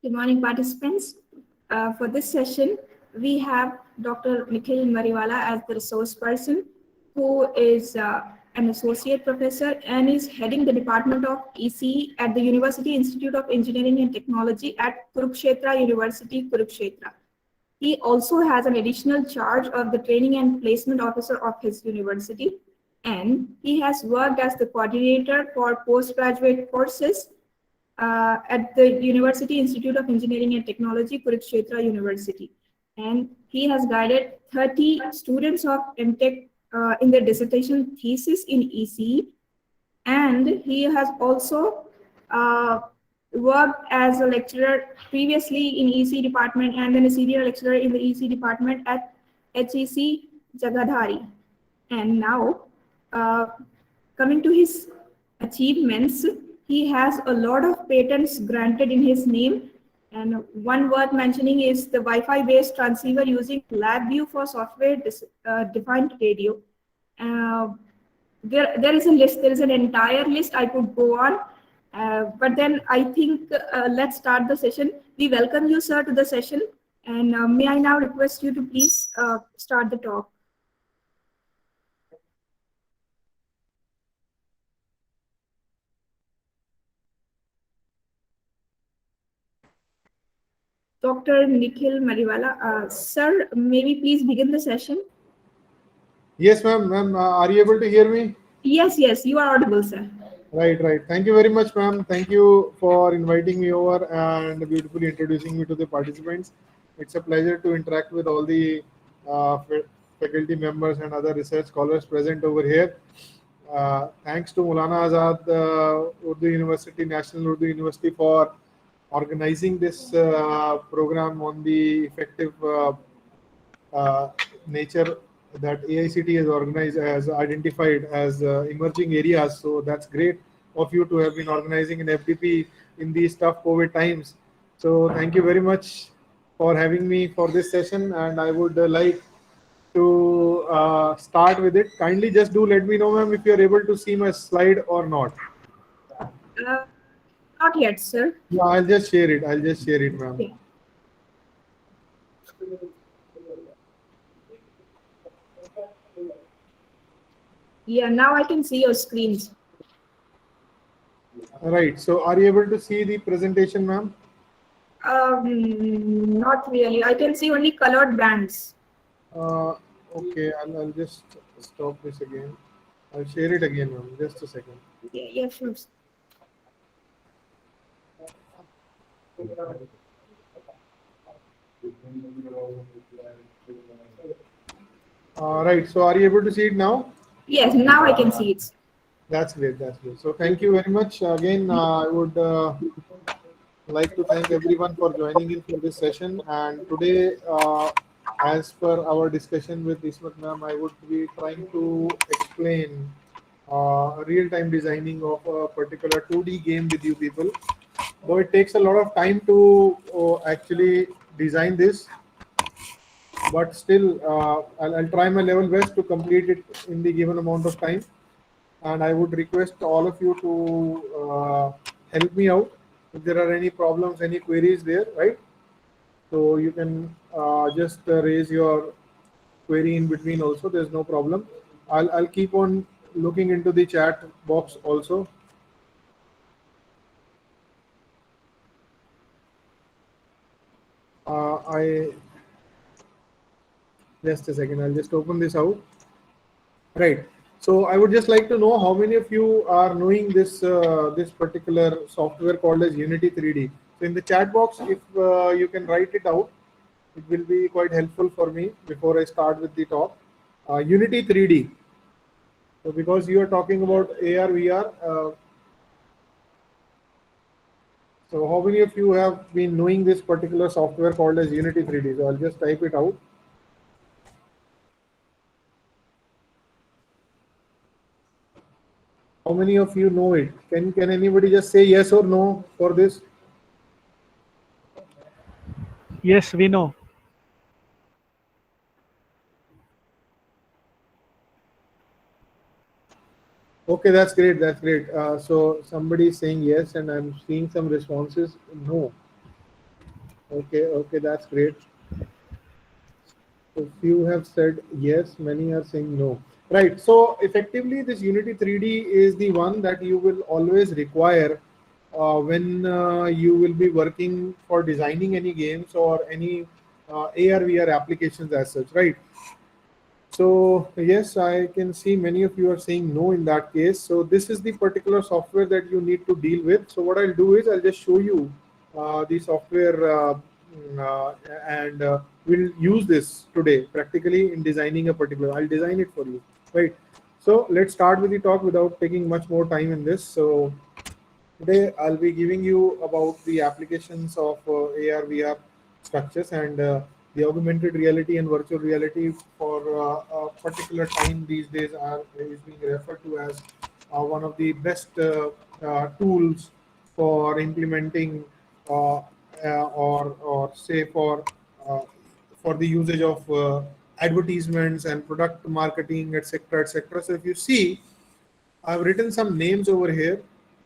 Good morning, participants. For this session, we have Dr. Nikhil Mariwala as the resource person, who is an associate professor and is heading the Department of ECE at the University Institute of Engineering and Technology at Kurukshetra University, Kurukshetra. He also has an additional charge of the training and placement officer of his university, and he has worked as the coordinator for postgraduate courses at the University Institute of Engineering and Technology, Kurukshetra University. And he has guided 30 students of MTech in their dissertation thesis in ECE. And he has also worked as a lecturer previously in ECE department and then a senior lecturer in the ECE department at HEC Jagadhari. And now, coming to his achievements, he has a lot of patents granted in his name. And one worth mentioning is the Wi-Fi based transceiver using LabVIEW for software defined radio. There is a list, there is an entire list I could go on. But then I think let's start the session. We welcome you, sir, to the session. And may I now request you to please start the talk. Dr. Nikhil Mariwala. Sir, may we please begin the session? Yes, ma'am. Ma'am, are you able to hear me? Yes, you are audible, sir. Right. Thank you very much, ma'am. Thank you for inviting me over and beautifully introducing me to the participants. It's a pleasure to interact with all the faculty members and other research scholars present over here. Thanks to Maulana Azad Urdu University, National Urdu University, for organizing this program on the effective nature that AICT has organized, has identified as emerging areas. So that's great of you to have been organizing an FDP in these tough COVID times. So thank you very much for having me for this session, and I would like to start with it. Kindly just do let me know, ma'am, if you are able to see my slide or not. Not yet, sir. Yeah, I'll just share it. Ma'am. Okay. Yeah, now I can see your screens. Right. So are you able to see the presentation, ma'am? Not really. I can see only colored bands. Okay, I'll just stop this again. I'll share it again, ma'am. Just a second. Yeah, sure. Right. So are you able to see it now? Yes, now I can see it. That's great. So thank you very much. Again, I would like to thank everyone for joining in for this session. And today, as per our discussion with Ismat ma'am, I would be trying to explain real-time designing of a particular 2D game with you people. Though it takes a lot of time to actually design this, but still I'll try my level best to complete it in the given amount of time. And I would request all of you to help me out if there are any problems, any queries there, right? So you can just raise your query in between also. There's no problem. I'll keep on looking into the chat box also. I just a second. I'll just open this out. Right. So I would just like to know how many of you are knowing this this particular software called as Unity 3D. So in the chat box, if you can write it out, it will be quite helpful for me before I start with the talk. Unity 3D. So because you are talking about AR, VR, so how many of you have been knowing this particular software called as Unity 3D? So I'll just type it out. How many of you know it? Can anybody just say yes or no for this? Yes, we know. Okay, that's great. So somebody is saying yes, and I'm seeing some responses. No. Okay, that's great. So few have said yes, many are saying no. Right. So effectively, this Unity 3D is the one that you will always require when you will be working for designing any games or any AR VR applications as such. Right. So yes, I can see many of you are saying no in that case. So this is the particular software that you need to deal with. So what I'll do is I'll just show you the software and we'll use this today practically in designing a particular. I'll design it for you, right? So let's start with the talk without taking much more time in this. So today, I'll be giving you about the applications of AR, VR structures and the augmented reality and virtual reality for a particular time these days is being referred to as one of the best tools for implementing or say uh, for the usage of advertisements and product marketing, etc., etc. So if you see, I've written some names over here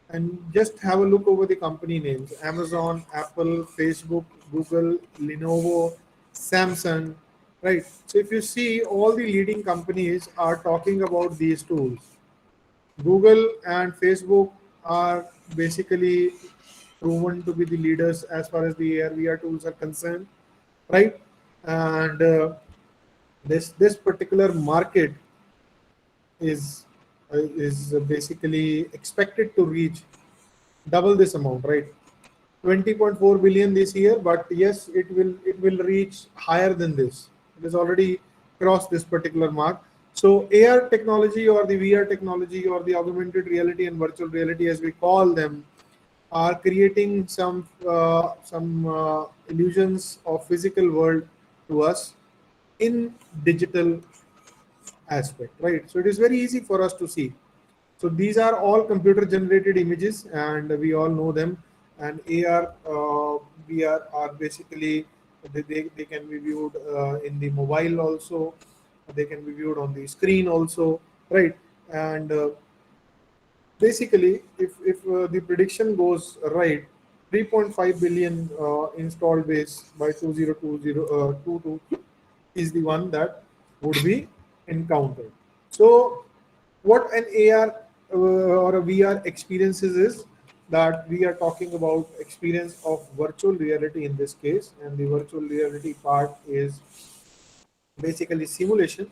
and just have a look over the company names: Amazon, Apple, Facebook, Google, Lenovo, Samsung, right? So if you see, all the leading companies are talking about these tools. Google and Facebook are basically proven to be the leaders as far as the AR VR tools are concerned, right? And this particular market is basically expected to reach double this amount, right? 20.4 billion this year, but yes, it will reach higher than this. It has already crossed this particular mark. So AR technology or the VR technology or the augmented reality and virtual reality, as we call them, are creating some illusions of physical world to us in digital aspect, right? So it is very easy for us to see. So these are all computer generated images and we all know them. And AR, VR are basically, they can be viewed in the mobile also. They can be viewed on the screen also, right? And basically, if the prediction goes right, 3.5 billion installed base by 2022 is the one that would be encountered. So what an AR or a VR experiences is that we are talking about experience of virtual reality in this case, and the virtual reality part is basically simulation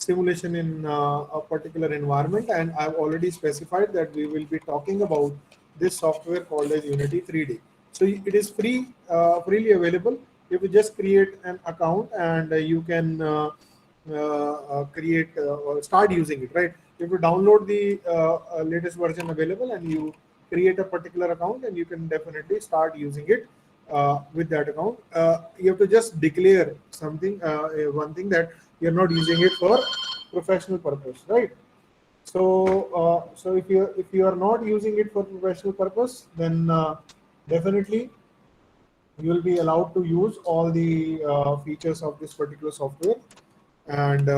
in a particular environment. And I've already specified that we will be talking about this software called as Unity 3D. So it is freely available. You will just create an account and you can create or start using it, right? You have to download the latest version available and you create a particular account and you can definitely start using it with that account. You have to just declare something, one thing, that you're not using it for professional purpose, right? So if you are not using it for professional purpose, then definitely you will be allowed to use all the features of this particular software, and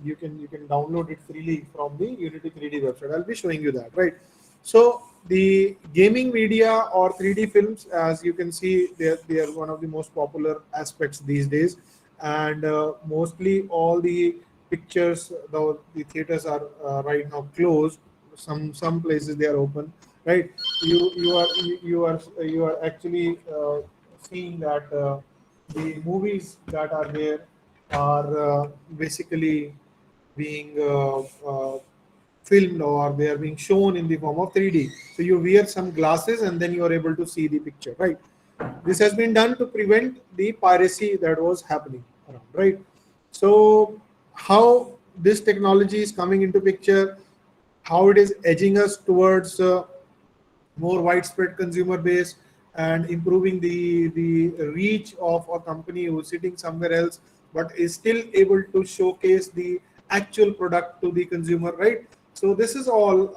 you can download it freely from the Unity 3D website. I'll be showing you that, right? So the gaming media or 3D films, as you can see, they are one of the most popular aspects these days, and mostly all the pictures, the theaters are right now closed. Some places they are open, right? You are actually seeing that the movies that are there are basically being filmed, or they are being shown in the form of 3D. So you wear some glasses and then you are able to see the picture, right? This has been done to prevent the piracy that was happening around, right? So how this technology is coming into picture, how it is edging us towards more widespread consumer base and improving the reach of a company who's sitting somewhere else but is still able to showcase the actual product to the consumer, right? So this is all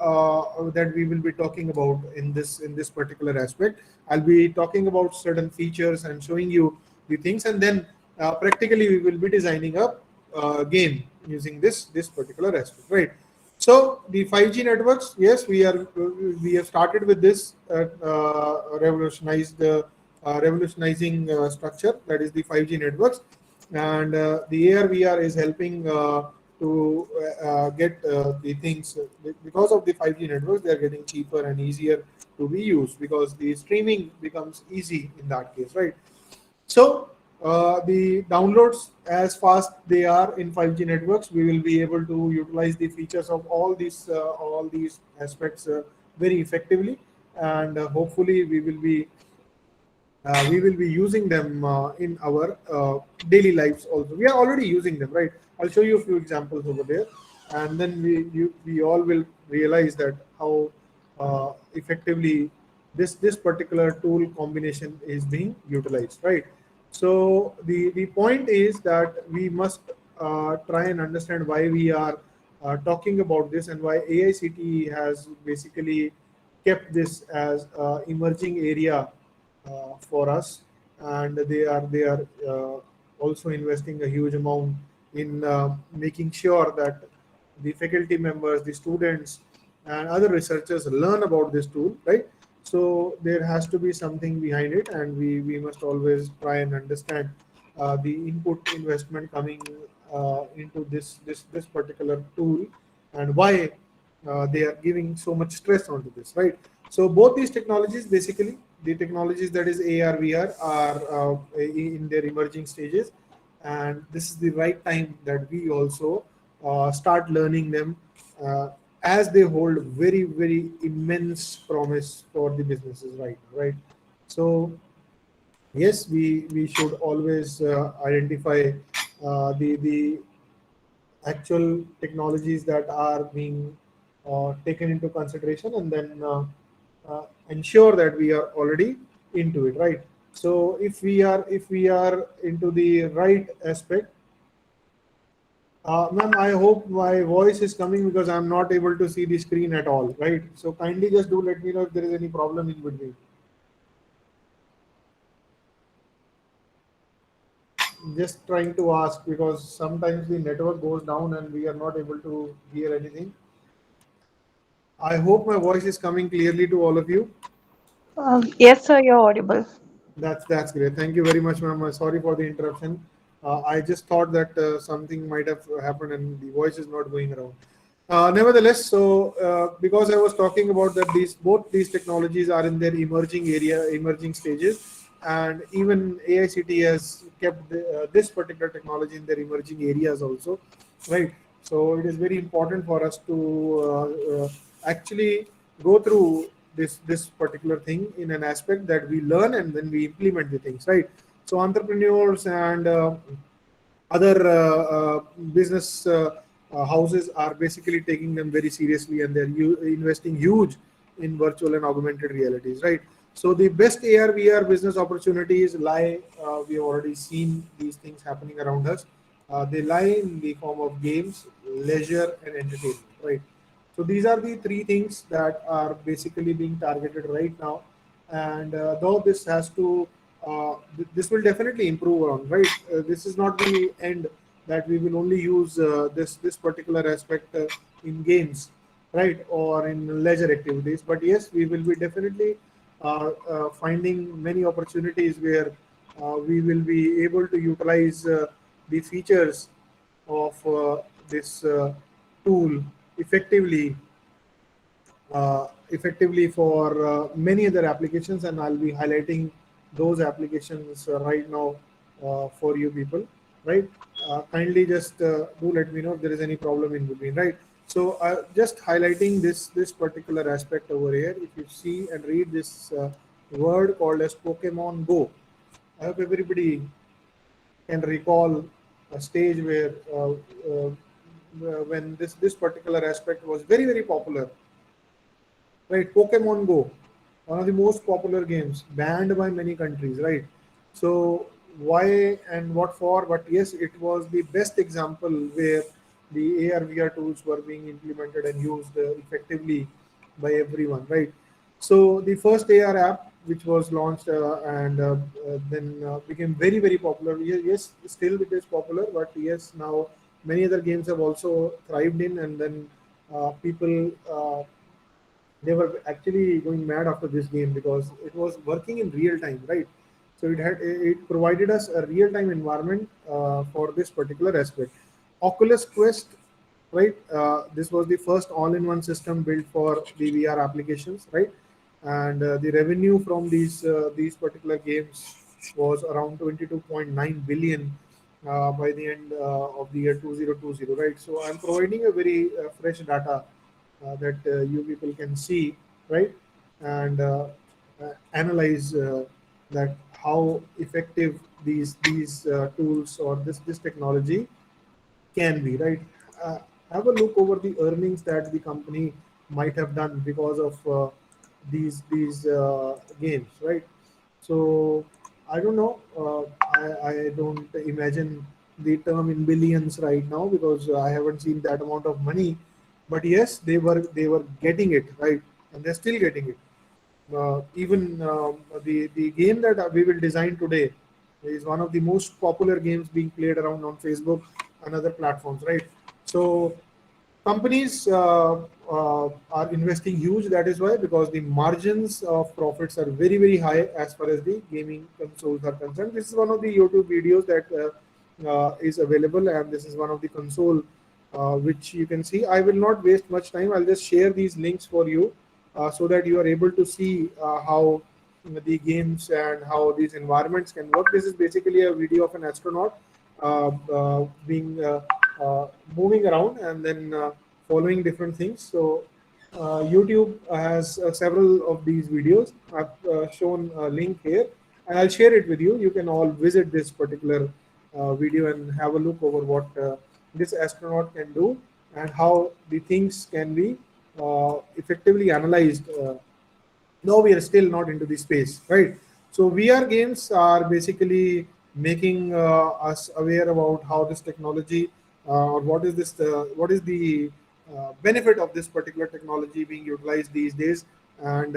that we will be talking about in this particular aspect. I'll be talking about certain features and showing you the things, and then practically we will be designing a game using this particular aspect, right? So the 5G networks, yes, we have started with this revolutionized revolutionizing structure, that is the 5G networks. And the AR VR is helping to get the things because of the 5G networks. They are getting cheaper and easier to be used because the streaming becomes easy in that case, right? So the downloads, as fast they are in 5G networks, we will be able to utilize the features of all these aspects very effectively, and hopefully we will be using them in our daily lives also. We are already using them, right? I'll show you a few examples over there, and then we all will realize that how effectively this particular tool combination is being utilized, right? So the point is that we must try and understand why we are talking about this, and why AICTE has basically kept this as emerging area for us, and they are also investing a huge amount in making sure that the faculty members, the students, and other researchers learn about this tool, right? So there has to be something behind it, and we must always try and understand the input investment coming into this particular tool, and why they are giving so much stress onto this, right? So both these technologies, basically the technologies that is AR VR, are in their emerging stages, and this is the right time that we also start learning them, as they hold very immense promise for the businesses right now, right? So yes, we should always identify the actual technologies that are being taken into consideration, and then ensure that we are already into it, right? So if we are into the right aspect, ma'am, I hope my voice is coming because I'm not able to see the screen at all, right? So kindly just do let me know if there is any problem in between. Just trying to ask because sometimes the network goes down and we are not able to hear anything. I hope my voice is coming clearly to all of you. Yes, sir, you're audible. That's great. Thank you very much, ma'am. Sorry for the interruption. I just thought that something might have happened and the voice is not going around. Nevertheless, so because I was talking about that both these technologies are in their emerging stages, and even AICT has kept this particular technology in their emerging areas also, right? So it is very important for us to actually go through this particular thing in an aspect that we learn and then we implement the things, right? So entrepreneurs and other business houses are basically taking them very seriously, and they're investing huge in virtual and augmented realities, right? So the best AR VR business opportunities lie, we have already seen these things happening around us. They lie in the form of games, leisure, and entertainment, right? So these are the three things that are basically being targeted right now, and though this has to this will definitely improve on, right? This is not the end, that we will only use this particular aspect in games, right, or in leisure activities. But yes, we will be definitely finding many opportunities where we will be able to utilize the features of this tool effectively, effectively for many other applications, and I'll be highlighting those applications right now for you people, right? Kindly just do let me know if there is any problem in between, right? So just highlighting this particular aspect over here. If you see and read this word called as Pokemon Go, I hope everybody can recall a stage where when this particular aspect was very popular, right? Pokemon Go, one of the most popular games, banned by many countries, right? So why and what for? But yes, it was the best example where the AR VR tools were being implemented and used effectively by everyone, right? So the first AR app, which was launched and then became very popular. Yes, still it is popular, but yes, now many other games have also thrived in, and then people. They were actually going mad after this game because it was working in real time, right? So it provided us a real-time environment for this particular aspect. Oculus Quest, right? This was the first all-in-one system built for the VR applications, right? And the revenue from these particular games was around 22.9 billion by the end of the year 2020, right? So I'm providing a very fresh data that you people can see, right? And analyze that how effective these tools or this technology can be, right? Uh, have a look over the earnings that the company might have done because of these games, right? So I don't know. I don't imagine the term in billions right now because I haven't seen that amount of money. But yes, they were getting it right, and they're still getting it. Even the game that we will design today is one of the most popular games being played around on Facebook and other platforms, right? So companies are investing huge. That is why, because the margins of profits are very very high as far as the gaming consoles are concerned. This is one of the YouTube videos that is available, and this is one of the console which you can see. I will not waste much time. I'll just share these links for you so that you are able to see how the games and how these environments can work. This is basically a video of an astronaut being moving around and then following different things. So YouTube has several of these videos. I've shown a link here, and I'll share it with you. You can all visit this particular video and have a look over what this astronaut can do and how the things can be effectively analyzed. No, we are still not into the space, right? So VR games are basically making us aware about how this technology or what is the benefit of this particular technology being utilized these days, and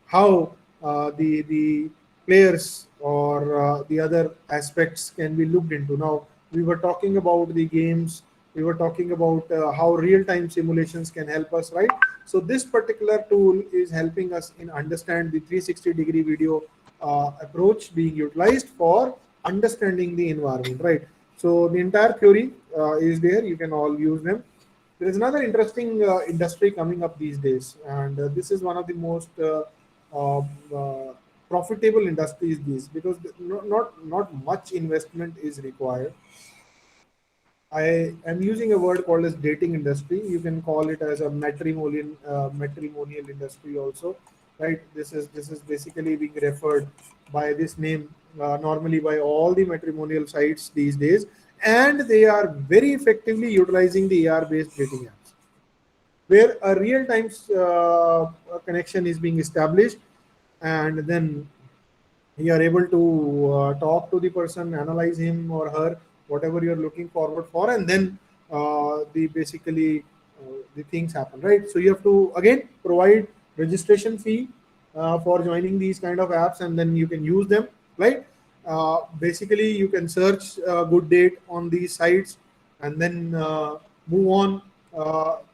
how the players or the other aspects can be looked into. Now we were talking about the games, we were talking about how real-time simulations can help us, right? So this particular tool is helping us in understand the 360-degree video approach being utilized for understanding the environment, right? So the entire theory is there. You can all use them. There is another interesting industry coming up these days, and this is one of the most uh, uh, profitable industries these, because not much investment is required. I am using a word called as dating industry. You can call it as a matrimonial industry also, right? This is basically being referred by this name normally by all the matrimonial sites these days, and they are very effectively utilizing the AR-based dating apps, where a real-time connection is being established, and then you are able to talk to the person, analyze him or her, whatever you're looking forward for, and then the basically the things happen, right? So you have to again provide registration fee for joining these kind of apps, and then you can use them, right? Basically you can search good date on these sites and then move on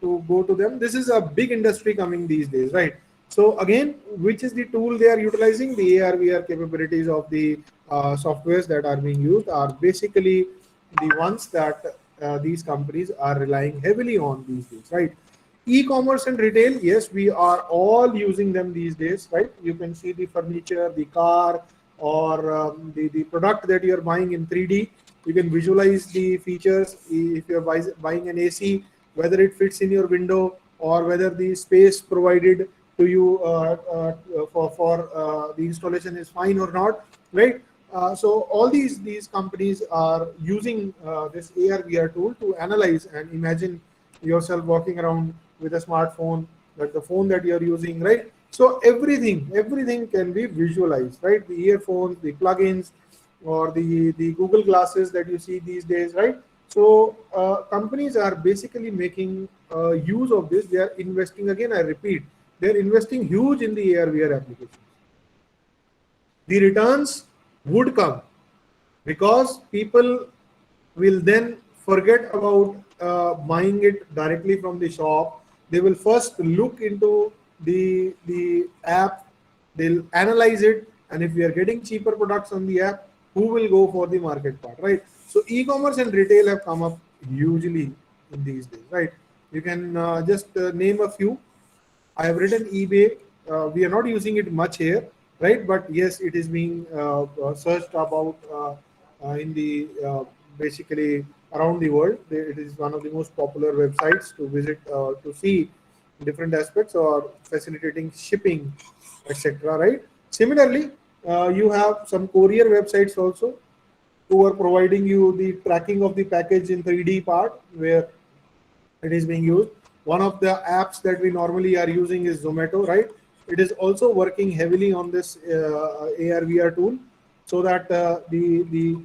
to go to them. This is a big industry coming these days, right? So again, which is the tool they are utilizing? The AR VR capabilities of the softwares that are being used are basically the ones that these companies are relying heavily on these days, right? E-commerce and retail, yes, we are all using them these days, right? You can see the furniture, the car, or the product that you're buying in 3D. You can visualize the features. If you're buying an AC, whether it fits in your window or whether the space provided to you for the installation is fine or not, right? So all these companies are using this AR VR tool to analyze and imagine yourself walking around with a smartphone, like the phone that you're using, right? So everything can be visualized, right? The earphones, the plugins, or the Google glasses that you see these days, right? So companies are basically making use of this. They are investing, again I repeat, they're investing huge in the AR VR applications. The returns would come because people will then forget about buying it directly from the shop. They will first look into the app, they'll analyze it, And if we are getting cheaper products on the app, who will go for the market part, right? So e-commerce and retail have come up hugely in these days, right? You can just name a few. I have written eBay. We are not using it much here, right? But yes, it is being searched about in the basically around the world. It is one of the most popular websites to visit to see different aspects or facilitating shipping, etc. Right? Similarly, you have some courier websites also who are providing you the tracking of the package in 3D part where it is being used. One of the apps that we normally are using is Zomato, right? It is also working heavily on this AR VR tool, so that the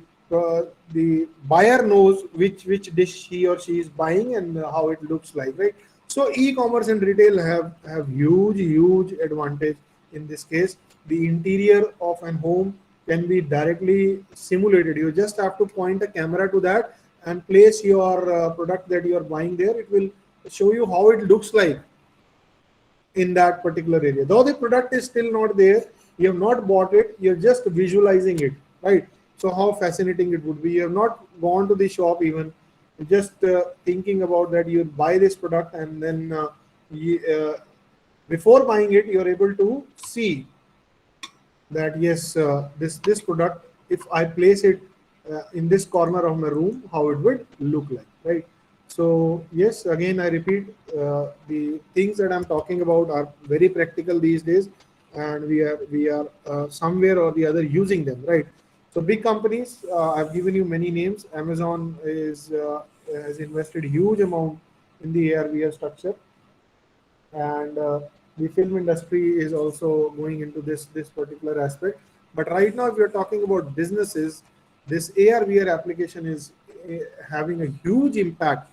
buyer knows which dish he or she is buying and how it looks like, right? So e-commerce and retail have huge advantage in this case. The interior of an home can be directly simulated. You just have to point a camera to that and place your product that you are buying there. It will show you how it looks like in that particular area. Though the product is still not there, you have not bought it, you're just visualizing it, right? So how fascinating it would be. You have not gone to the shop even, just thinking about that you buy this product, and then before buying it, you're able to see that yes, this product, if I place it in this corner of my room, how it would look like, right? So yes, again I repeat, the things that I'm talking about are very practical these days, and we are somewhere or the other using them, right? So big companies, I've given you many names. Amazon has invested huge amount in the AR VR structure, and the film industry is also going into this particular aspect. But right now, if you're talking about businesses, this AR VR application is having a huge impact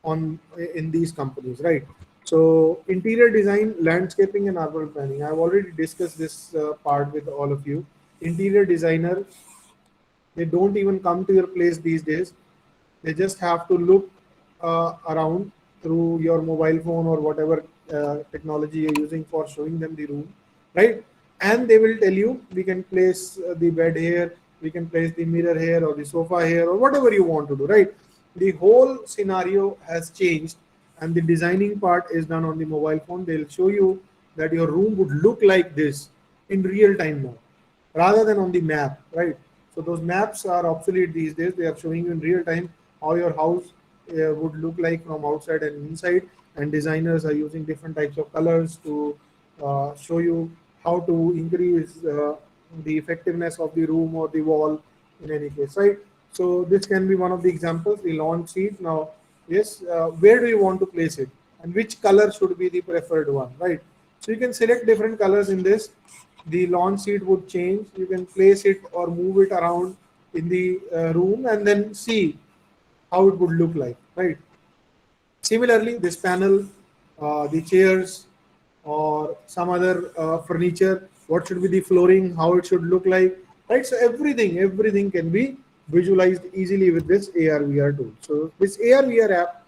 on in these companies, right? So interior design, landscaping, and urban planning, I've already discussed this part with all of you. Interior designer, they don't even come to your place these days. They just have to look around through your mobile phone or whatever technology you're using for showing them the room, right? And they will tell you, we can place the bed here, we can place the mirror here, or the sofa here, or whatever you want to do, right? The whole scenario has changed, and the designing part is done on the mobile phone. They'll show you that your room would look like this in real time now, rather than on the map, right? So those maps are obsolete these days. They are showing you in real time how your house would look like from outside and inside. And designers are using different types of colors to show you how to increase the effectiveness of the room or the wall in any case, right? So this can be one of the examples, the launch sheet. Now, yes, where do you want to place it, and which color should be the preferred one, right? So you can select different colors in this. The launch seat would change. You can place it or move it around in the room and then see how it would look like, right? Similarly, this panel, the chairs or some other furniture, what should be the flooring, how it should look like, right? So everything can be visualized easily with this AR VR tool. So this AR VR app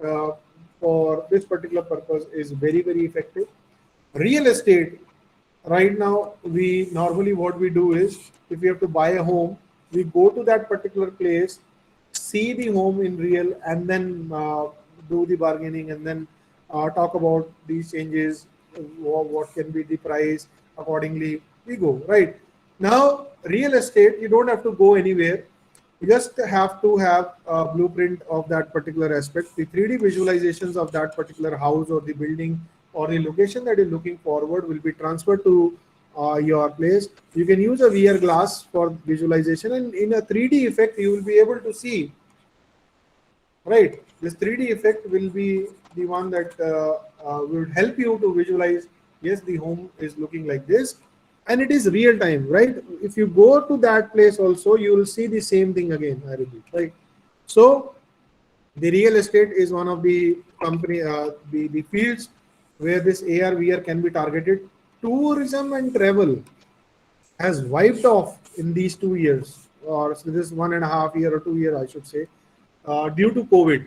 uh, for this particular purpose is very effective. Real estate, right now, we normally what we do is, if we have to buy a home, we go to that particular place, see the home in real, and then do the bargaining, and then talk about these changes, what can be the price. Accordingly we go, right? Now real estate, you don't have to go anywhere. You just have to have a blueprint of that particular aspect, the 3D visualizations of that particular house or the building or the location that you're looking forward will be transferred to your place. You can use a VR glass for visualization, and in a 3D effect, you will be able to see, right? This 3D effect will be the one that will help you to visualize, yes, the home is looking like this, and it is real time, right? If you go to that place also, you will see the same thing again, I repeat, right? So the real estate is one of the company, the fields where this AR VR can be targeted. Tourism and travel has wiped off in these 2 years, or so this 1.5 year or 2 year, I should say, due to COVID.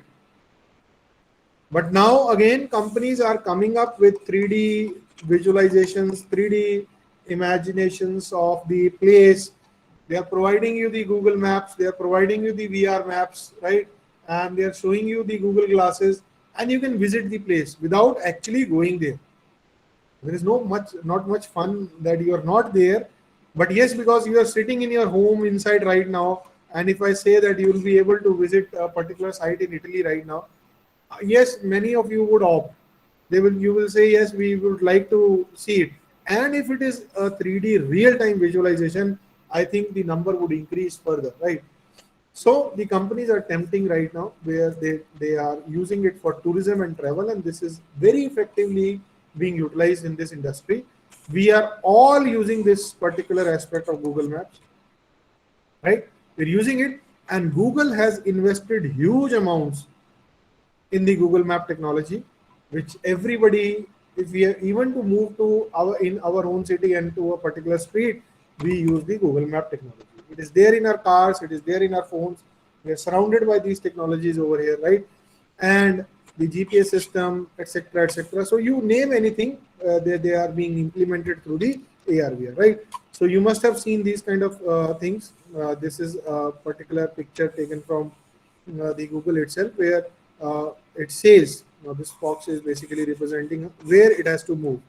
But now again, companies are coming up with 3D visualizations, 3D imaginations of the place. They are providing you the Google Maps, they are providing you the VR maps, right? And they are showing you the Google glasses, and you can visit the place without actually going there. There is not much fun that you are not there. But yes, because you are sitting in your home inside right now, and if I say that you will be able to visit a particular site in Italy right now, yes, many of you would opt. You will say yes, we would like to see it. And if it is a 3D real time visualization, I think the number would increase further, right? So the companies are tempting right now where they are using it for tourism and travel, and this is very effectively being utilized in this industry. We are all using this particular aspect of Google Maps, right? We're using it, and Google has invested huge amounts in the Google Map technology, which everybody, if we are even to move to our own city and to a particular street, we use the Google Map technology. It is there in our cars, it is there in our phones. We are surrounded by these technologies over here, right? And the GPS system, etc., etc. So you name anything, they are being implemented through the AR/VR, right? So you must have seen these kind of things. This is a particular picture taken from the Google itself, where it says, this box is basically representing where it has to move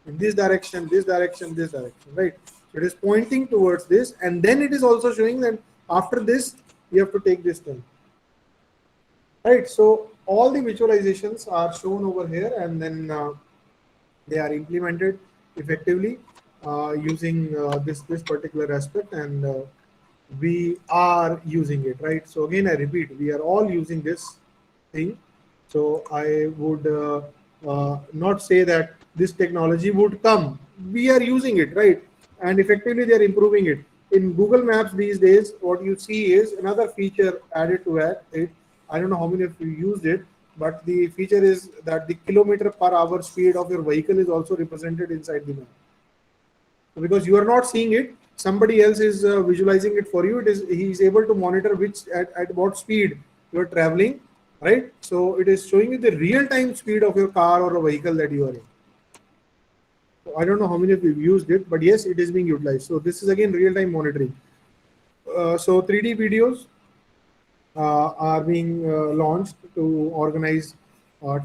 in this direction, this direction, this direction, right? So it is pointing towards this, and then it is also showing that after this you have to take this turn, right? So all the visualizations are shown over here, and then they are implemented effectively using this particular aspect, and we are using it, right? So again, I repeat, we are all using this thing. So I would not say that this technology would come. We are using it, right? And effectively, they are improving it. In Google Maps these days, what you see is another feature added to it. I don't know how many of you used it, but the feature is that the kilometer per hour speed of your vehicle is also represented inside the map. So because you are not seeing it, somebody else is visualizing it for you. He is able to monitor at what speed you are traveling, right? So it is showing you the real-time speed of your car or a vehicle that you are in. So I don't know how many of you used it, but yes, it is being utilized. So this is again real-time monitoring. So 3D videos are being launched to organize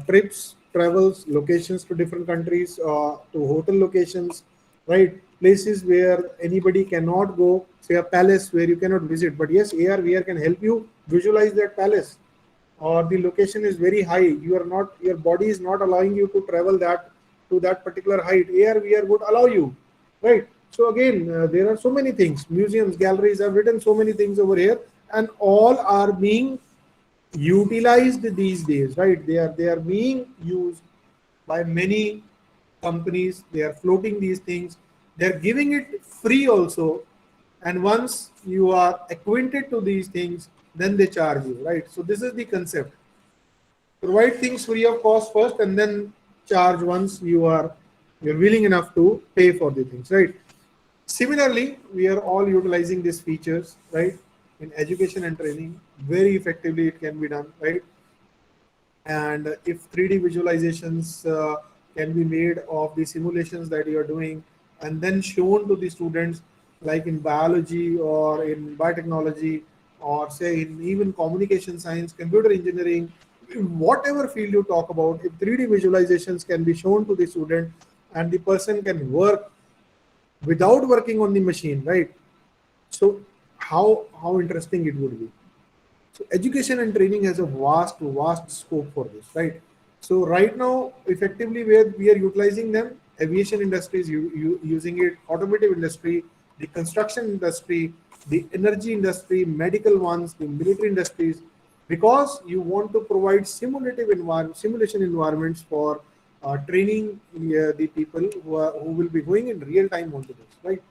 trips, travels, locations to different countries, to hotel locations, right? Places where anybody cannot go, say a palace where you cannot visit. But yes, AR, VR can help you visualize that palace. Or the location is very high, your body is not allowing you to travel to that particular height. AR VR would allow you, right? So again, there are so many things. Museums, galleries have written so many things over here, and all are being utilized these days, right? They are being used by many companies. They are floating these things. They are giving it free also, and once you are acquainted to these things, then they charge you, right? So this is the concept. Provide things free of cost first, and then charge once you're willing enough to pay for the things, right? Similarly, we are all utilizing these features, right? In education and training, very effectively it can be done, right? And if 3D visualizations can be made of the simulations that you are doing, and then shown to the students, like in biology or in biotechnology, or say in even communication science, computer engineering, whatever field you talk about, if 3D visualizations can be shown to the student and the person can work without working on the machine, right? So how interesting it would be. So education and training has a vast scope for this, right? So right now, effectively, where we are utilizing them, aviation industry is using it, automotive industry, the construction industry, the energy industry, medical ones, the military industries, because you want to provide simulation environments for training the people who will be going in real time onto this, right?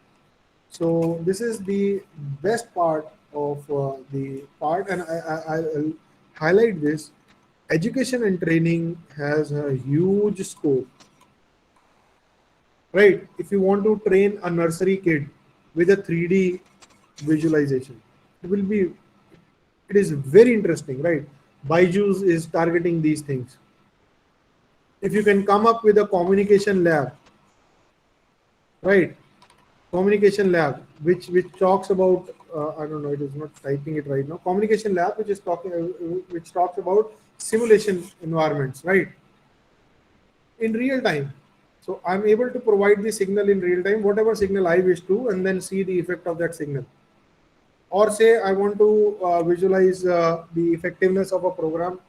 So this is the best part of the part, and I'll highlight this. Education and training has a huge scope, right? If you want to train a nursery kid with a 3D visualization, it is very interesting, right? Byju's is targeting these things. If you can come up with a communication lab, right? communication lab, which talks about I don't know, it is not typing it right now. Communication lab, which is talking which talks about simulation environments, right, in real time. So I'm able to provide the signal in real time, whatever signal I wish to, and then see the effect of that signal. Or say I want to visualize the effectiveness of a program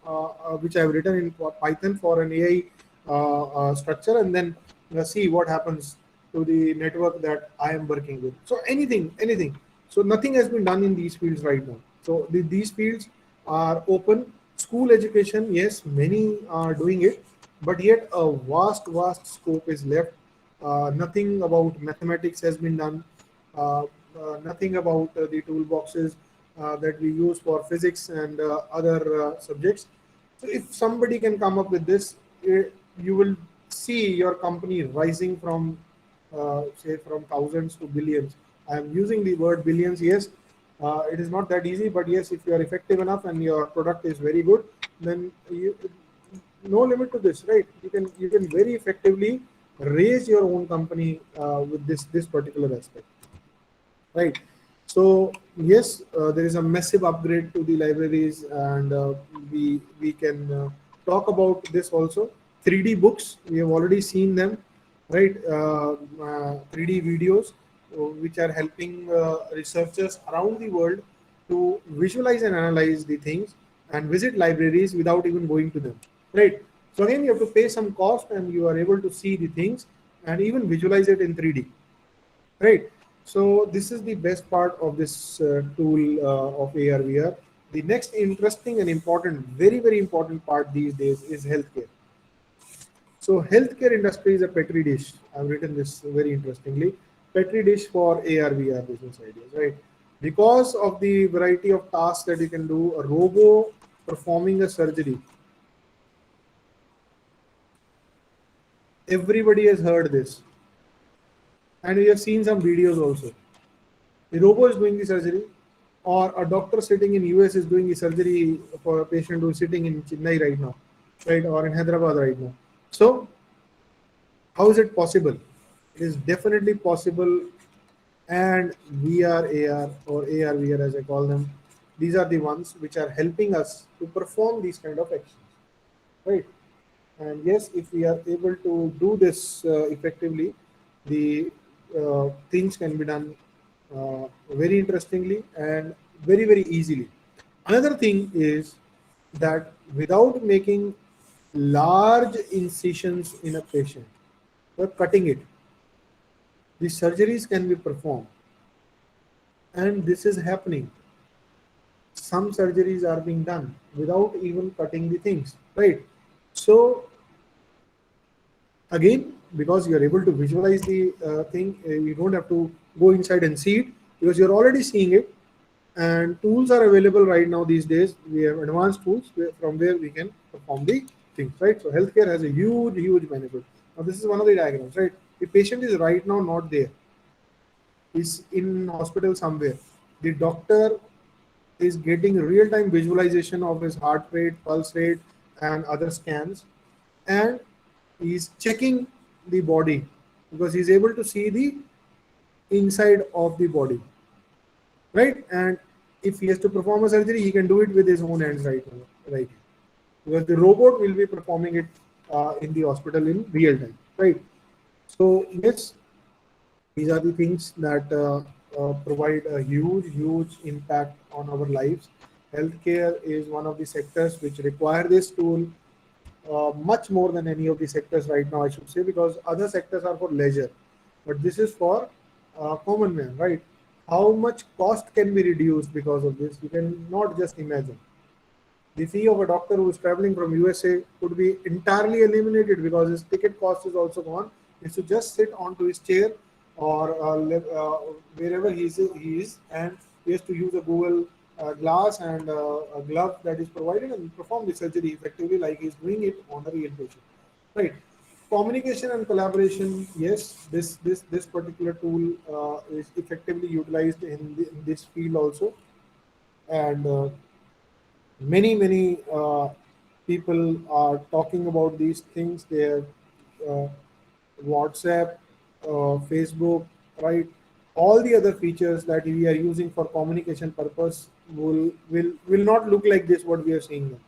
which I've written in Python for an AI structure, and then see what happens to the network that I am working with. So anything. So nothing has been done in these fields right now. So these fields are open. School education, yes, many are doing it, but yet a vast scope is left. Nothing about mathematics has been done. Uh, Nothing about the toolboxes that we use for physics and other subjects. So if somebody can come up with this, you will see your company rising from say from thousands to billions. I am using the word billions. Yes, it is not that easy, but yes, if you are effective enough and your product is very good, then no limit to this, right? You can very effectively raise your own company with this particular aspect. Right. So yes, there is a massive upgrade to the libraries, and we can talk about this also. 3D books, we have already seen them, right? 3D videos, which are helping researchers around the world to visualize and analyze the things and visit libraries without even going to them, right? So again, you have to pay some cost, and you are able to see the things and even visualize it in 3D. Right. So this is the best part of this tool of AR/VR. The next interesting and important, very important part these days is healthcare. So healthcare industry is a petri dish. I've written this very interestingly. Petri dish for AR/VR business ideas, right? Because of the variety of tasks that you can do, a robo performing a surgery. Everybody has heard this, and we have seen some videos also. The robot is doing the surgery, or a doctor sitting in US is doing the surgery for a patient who is sitting in Chennai right now, right, or in Hyderabad right now. So how is it possible? It is definitely possible, and VR, AR, or AR, VR as I call them, these are the ones which are helping us to perform these kind of actions, right? And yes, if we are able to do this effectively, the things can be done very interestingly and very easily. Another thing is that without making large incisions in a patient or cutting it, the surgeries can be performed. And this is happening. Some surgeries are being done without even cutting the things, right? So again, because you're able to visualize the thing, you don't have to go inside and see it, because you're already seeing it. And tools are available right now these days. We have advanced tools from where we can perform the things, right? So healthcare has a huge benefit. Now this is one of the diagrams, right? The patient is right now not there, is in hospital somewhere. The doctor is getting real-time visualization of his heart rate, pulse rate, and other scans, and he's checking the body because he's able to see the inside of the body, right? And if he has to perform a surgery, he can do it with his own hands right now, right? Because the robot will be performing it in the hospital in real time, right? So yes, these are the things that provide a huge impact on our lives. Healthcare is one of the sectors which require this tool much more than any of the sectors right now, I should say, because other sectors are for leisure, but this is for common man, right? How much cost can be reduced because of this? You can not just imagine. The fee of a doctor who is traveling from USA could be entirely eliminated because his ticket cost is also gone. He has to just sit onto his chair or wherever he is, and he has to use a Google glass and a glove that is provided and perform the surgery effectively like he's doing it on a real patient. Right. Communication and collaboration. Yes, this particular tool is effectively utilized in this field also, and many people are talking about these things. They have uh, WhatsApp, Facebook, right? all the other features that we are using for communication purpose will not look like this what we are seeing now.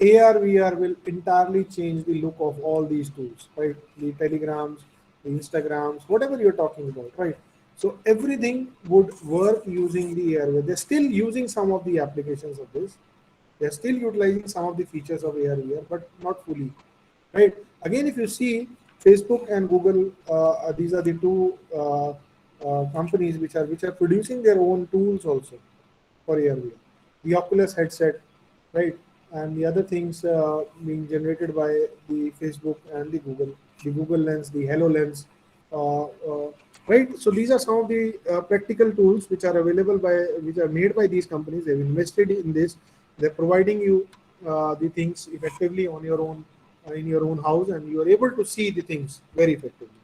AR VR will entirely change the look of all these tools, right? The telegrams, the Instagrams, whatever you're talking about, right? So everything would work using the AR VR. They're still using some of the applications of this. They're still utilizing some of the features of AR VR, but not fully, right? Again, if you see Facebook and Google, these are the two companies which are producing their own tools also for AR VR. The Oculus headset, right, and the other things being generated by the Facebook and the Google Lens, the HoloLens, right. So these are some of the practical tools which are available which are made by these companies. They've invested in this. They're providing you the things effectively on your own in your own house, and you are able to see the things very effectively.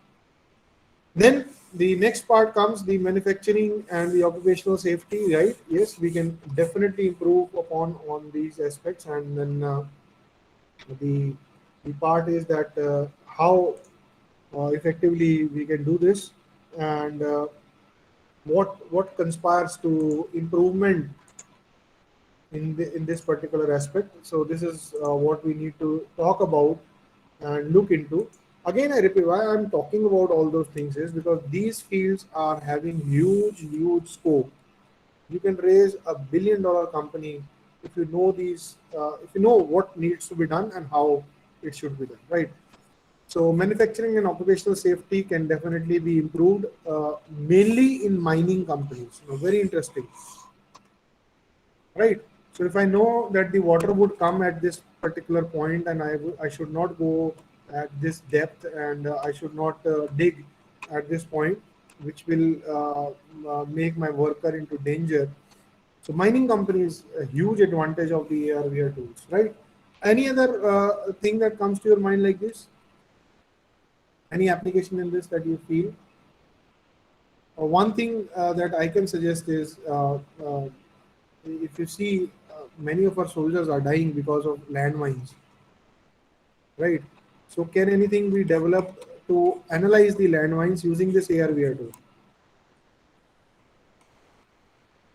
Then the next part comes the manufacturing and the occupational safety, right? Yes, we can definitely improve upon on these aspects, and then the the part is that how effectively we can do this, and what conspires to improvement in this particular aspect. So this is what we need to talk about and look into. Again, I repeat, why I'm talking about all those things is because these fields are having huge scope. You can raise $1 billion company if you know if you know what needs to be done and how it should be done, right? So manufacturing and occupational safety can definitely be improved, mainly in mining companies. Very interesting, right? So if I know that the water would come at this particular point, and I should not go at this depth, and I should not dig at this point, which will make my worker into danger. So mining companies a huge advantage of the AR VR tools, right? Any other thing that comes to your mind like this? Any application in this that you feel? One thing that I can suggest is if you see many of our soldiers are dying because of landmines, right? So can anything be developed to analyze the landmines using this AR VR tool?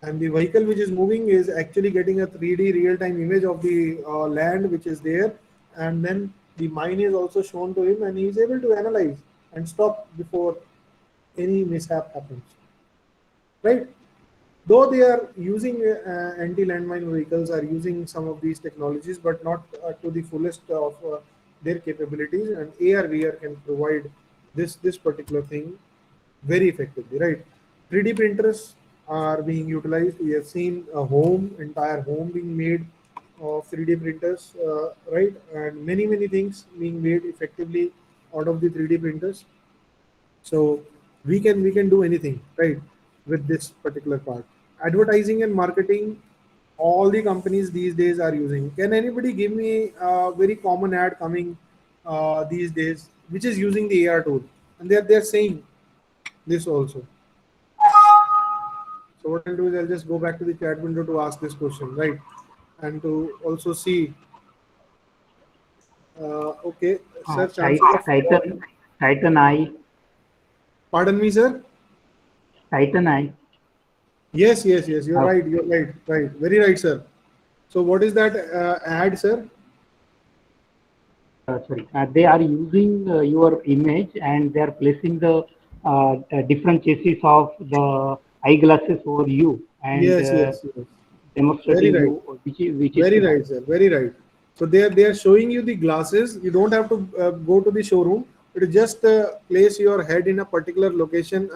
And the vehicle which is moving is actually getting a 3D real-time image of the land which is there, and then the mine is also shown to him, and he is able to analyze and stop before any mishap happens, right? Though they are using anti-landmine vehicles are using some of these technologies, but not to the fullest of their capabilities, and AR VR can provide this particular thing very effectively, right? 3D printers are being utilized. We have seen a entire home being made of 3D printers, right? And many things being made effectively out of the 3D printers. So we can do anything, right, with this particular part. Advertising and marketing, all the companies these days are using. Can anybody give me a very common ad coming these days which is using the AR tool? And they're saying this also. So what I'll do is I'll just go back to the chat window to ask this question, right? And to also see. Okay, sir. Titan Eye. Pardon me, sir. Titan Eye. Yes. You're right. You're right. Very right, sir. So what is that ad, sir? Sorry, they are using your image, and they are placing the different chassis of the eyeglasses over you, and Yes. demonstrating Very right. you which Very is right, sir. Very right. So they are showing you the glasses. You don't have to go to the showroom. It is just place your head in a particular location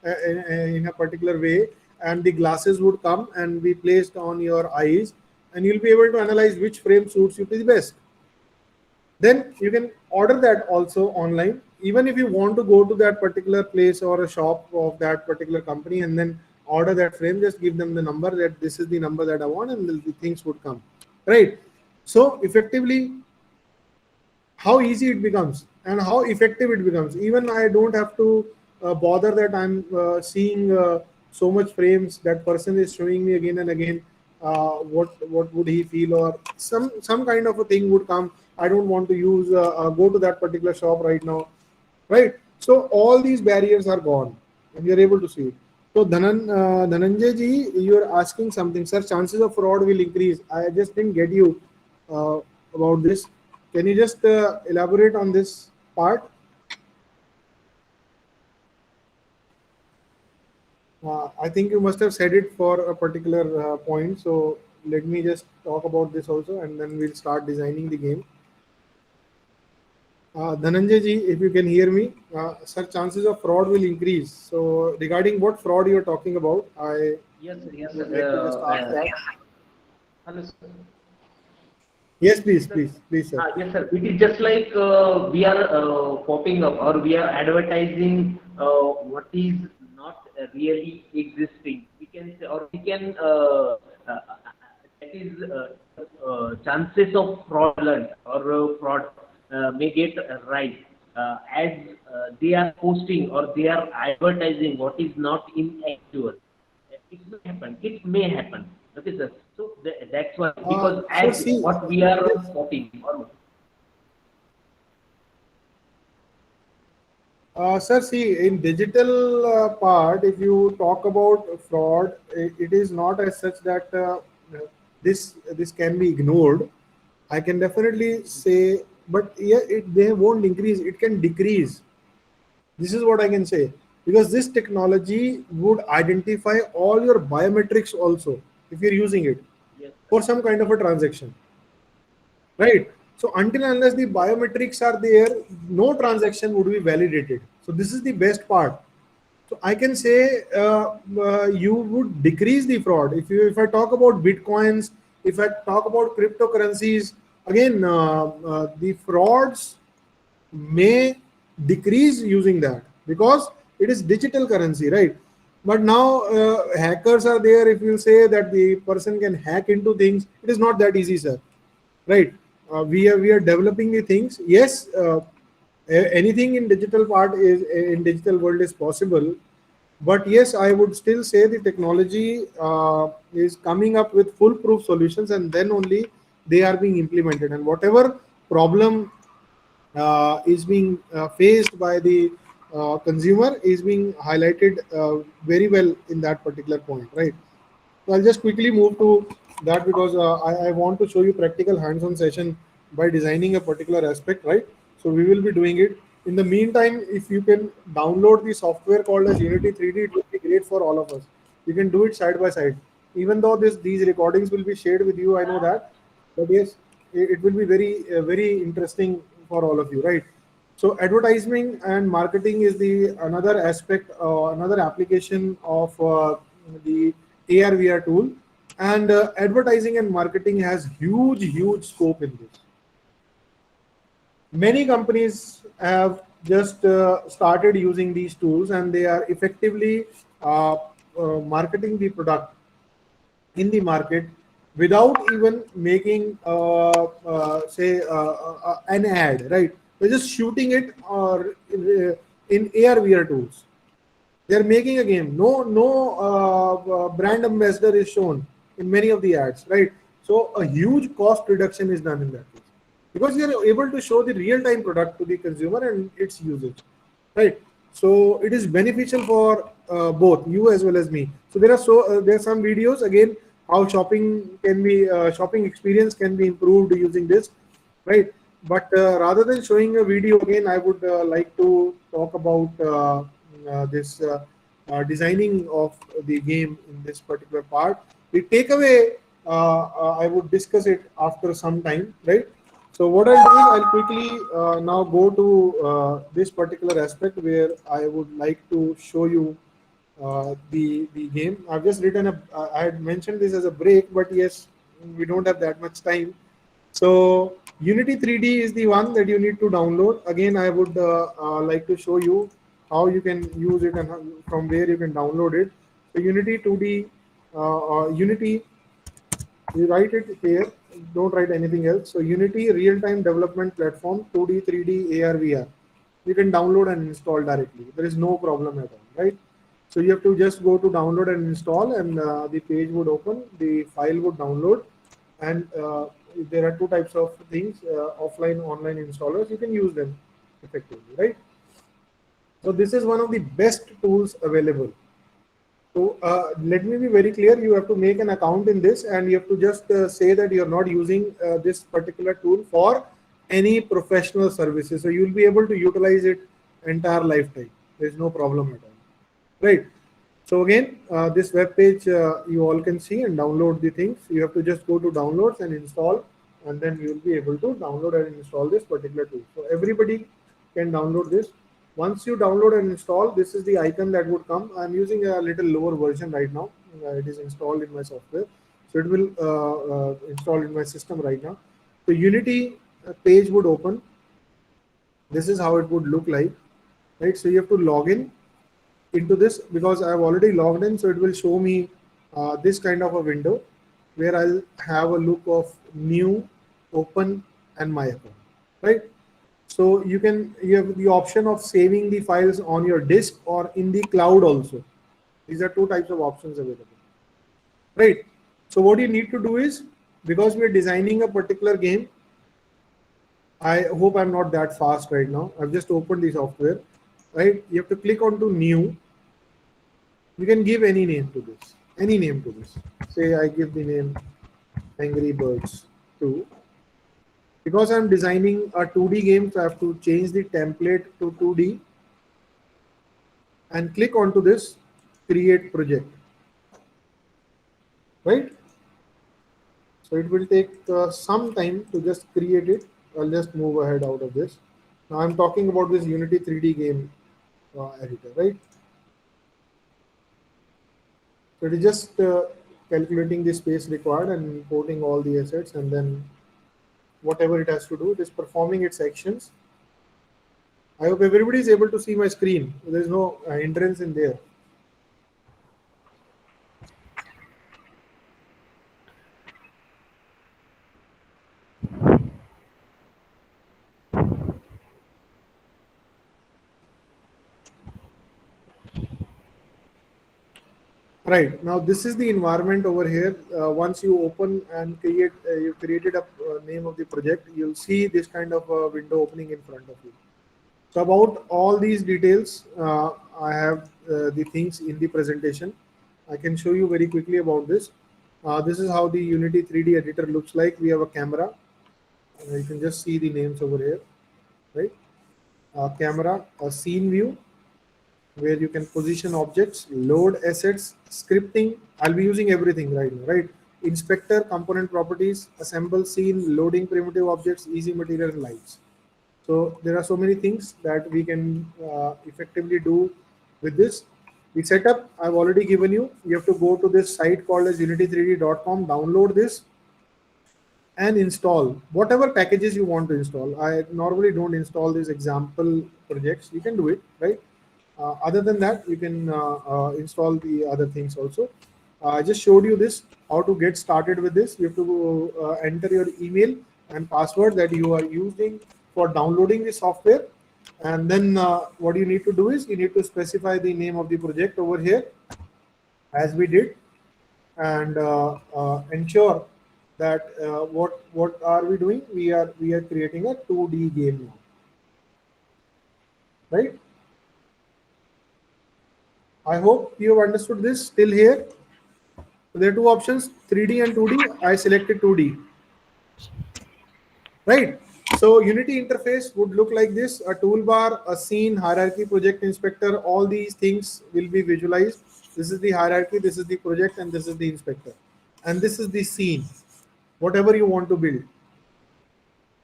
in a particular way, and the glasses would come and be placed on your eyes, and you'll be able to analyze which frame suits you to the best. Then you can order that also online. Even if you want to go to that particular place or a shop of that particular company and then order that frame, just give them the number that this is the number that I want, and the things would come, right? So effectively, how easy it becomes and how effective it becomes. Even I don't have to bother that I'm seeing so much frames. That person is showing me again and again. What would he feel, or some kind of a thing would come. I don't want to use go to that particular shop right now, right? So all these barriers are gone. and you're able to see it. So Dhananjay ji, you're asking something, sir. Chances of fraud will increase. I just didn't get you about this. Can you just elaborate on this part? I think you must have said it for a particular point. So let me just talk about this also, and then we'll start designing the game. Dhananjay ji, if you can hear me, sir, chances of fraud will increase. So regarding what fraud you're talking about, I Yes, would like to just ask that. hello, sir. Yes, please, sir. Yes, sir. It is just like we are popping up or we are advertising what is not really existing. We can say, or we can that is chances of fraudulent or fraud may get rise as they are posting or they are advertising what is not in actual. It may happen. It may happen. Okay, sir. So that's why, because So as see, what we are yes. copying. Sir, see, in digital part, if you talk about fraud, it is not as such that this can be ignored. I can definitely say, but yeah, they won't increase. It can decrease. This is what I can say, because this technology would identify all your biometrics also if you're using it Yes, for some kind of a transaction, right? So until unless the biometrics are there, no transaction would be validated. So this is the best part. So I can say you would decrease the fraud if I talk about bitcoins, if I talk about cryptocurrencies. Again, the frauds may decrease using that because it is digital currency, right? But now hackers are there. If you say that the person can hack into things, it is not that easy, sir, right? We are developing the things. Yes, anything in digital part is in digital world is possible, but yes, I would still say the technology is coming up with foolproof solutions, and then only they are being implemented, and whatever problem is being faced by the consumer is being highlighted very well in that particular point, right? So I'll just quickly move to that because I want to show you practical hands-on session by designing a particular aspect, right? So we will be doing it. In the meantime, if you can download the software called as Unity 3D, it will be great for all of us. You can do it side by side. Even though these recordings will be shared with you, I know that, but yes, it will be very interesting for all of you, right? So advertising and marketing is the another aspect, another application of the AR VR tool, and advertising and marketing has huge scope in this. Many companies have just started using these tools, and they are effectively marketing the product in the market without even making an ad, right? They're just shooting it or in AR VR tools. They're making a game. No brand ambassador is shown in many of the ads, right? So a huge cost reduction is done in that case because you're able to show the real-time product to the consumer and its usage, right? So it is beneficial for both you as well as me. So there are some videos again how shopping experience can be improved using this, right? But rather than showing a video again, I would like to talk about this designing of the game in this particular part. The takeaway, I would discuss it after some time, right? So what I'll do is I'll quickly now go to this particular aspect where I would like to show you the game. I've just written I had mentioned this as a break, but yes, we don't have that much time. So Unity 3D is the one that you need to download. Again, I would like to show you how you can use it and from where you can download it. So Unity 2D, Unity, you write it here. Don't write anything else. So Unity real-time development platform 2D, 3D, AR, VR. You can download and install directly. There is no problem at all, right? So you have to just go to download and install, and the page would open, the file would download, and there are two types of things: offline, online installers. You can use them effectively, right? So this is one of the best tools available. So let me be very clear, you have to make an account in this and you have to just say that you're not using this particular tool for any professional services. So you'll be able to utilize it entire lifetime. There's no problem at all. Right. So again, this web page you all can see and download the things. You have to just go to downloads and install, and then you will be able to download and install this particular tool. So everybody can download this. Once you download and install, this is the icon that would come. I'm using a little lower version right now. It is installed in my software. So it will install in my system right now. The Unity page would open. This is how it would look like, right? So you have to log in into this because I've already logged in. So it will show me this kind of a window where I'll have a look of new, open, and my account, right? So you have the option of saving the files on your disk or in the cloud also. These are two types of options available, right? So what you need to do is, because we're designing a particular game, I hope I'm not that fast right now. I've just opened the software, right? You have to click on to new. You can give any name to this. Say I give the name Angry Birds 2. Because I'm designing a 2D game, so I have to change the template to 2D and click onto this create project, right? So it will take some time to just create it. I'll just move ahead out of this. Now I'm talking about this Unity 3D game editor, right? So it is just calculating the space required and importing all the assets, and then whatever it has to do, it is performing its actions. I hope everybody is able to see my screen. There is no hindrance in there. Right, now this is the environment over here. Once you open and create, you created a name of the project, you'll see this kind of a window opening in front of you. So about all these details, I have the things in the presentation. I can show you very quickly about this. This is how the Unity 3D editor looks like. We have a camera. You can just see the names over here, right? Camera, a scene view, where you can position objects, load assets, scripting. I'll be using everything right now, right? Inspector, component properties, assemble scene, loading primitive objects, easy material, and lights. So there are so many things that we can effectively do with this. The setup I've already given you. You have to go to this site called as unity3d.com, download this and install whatever packages you want to install. I normally don't install these example projects. You can do it, right? Other than that, you can install the other things also. I just showed you this, how to get started with this. You have to enter your email and password that you are using for downloading the software. And then what you need to do is you need to specify the name of the project over here, as we did, and ensure that what are we doing? We are creating a 2D game now, right? I hope you have understood this till here. So there are two options, 3D and 2D. I selected 2D. Right. So Unity interface would look like this: a toolbar, a scene, hierarchy, project inspector. All these things will be visualized. This is the hierarchy, this is the project, and this is the inspector. And this is the scene, whatever you want to build.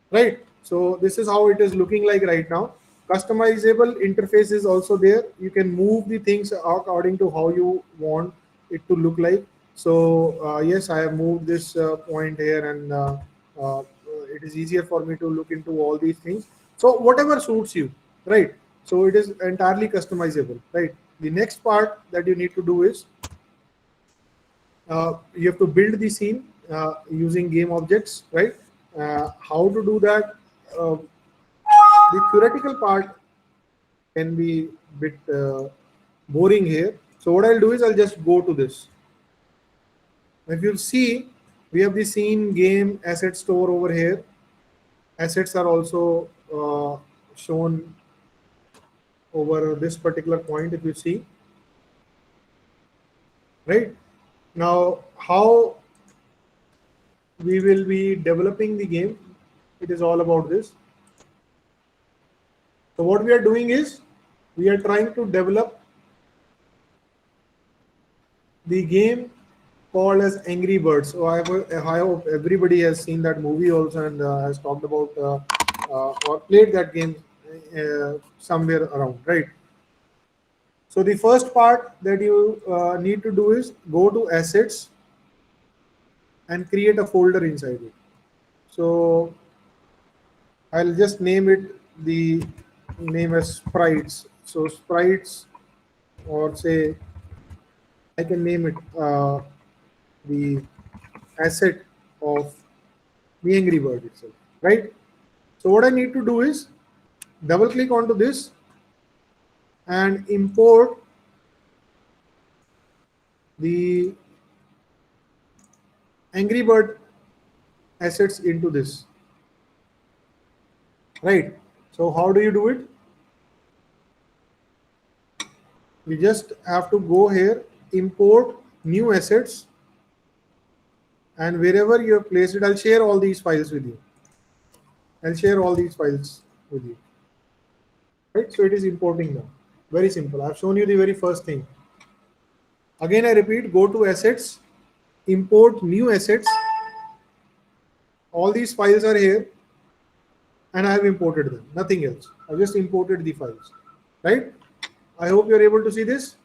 Right. So this is how it is looking like right now. Customizable interface is also there. You can move the things according to how you want it to look like. So yes, I have moved this point here, and it is easier for me to look into all these things. So whatever suits you, right? So it is entirely customizable, right? The next part that you need to do is you have to build the scene using game objects, right? How to do that? The theoretical part can be a bit boring here. So what I'll do is I'll just go to this. If you see, we have the scene, game, asset store over here. Assets are also shown over this particular point, if you see. Right? Now, how we will be developing the game, it is all about this. So what we are doing is, we are trying to develop the game called as Angry Birds. So I hope everybody has seen that movie also and has talked about or played that game somewhere around, right? So the first part that you need to do is go to assets and create a folder inside it. So I'll just name it the name as sprites. So sprites, or say I can name it the asset of the Angry Bird itself, right? So what I need to do is double click onto this and import the Angry Bird assets into this, right? So how do you do it? We just have to go here, import new assets, and wherever you have placed it, I'll share all these files with you. I'll share all these files with you. Right? So it is importing now. Very simple. I've shown you the very first thing. Again, I repeat, go to assets, import new assets. All these files are here, and I have imported them. Nothing else. I've just imported the files. Right? I hope you're able to see this.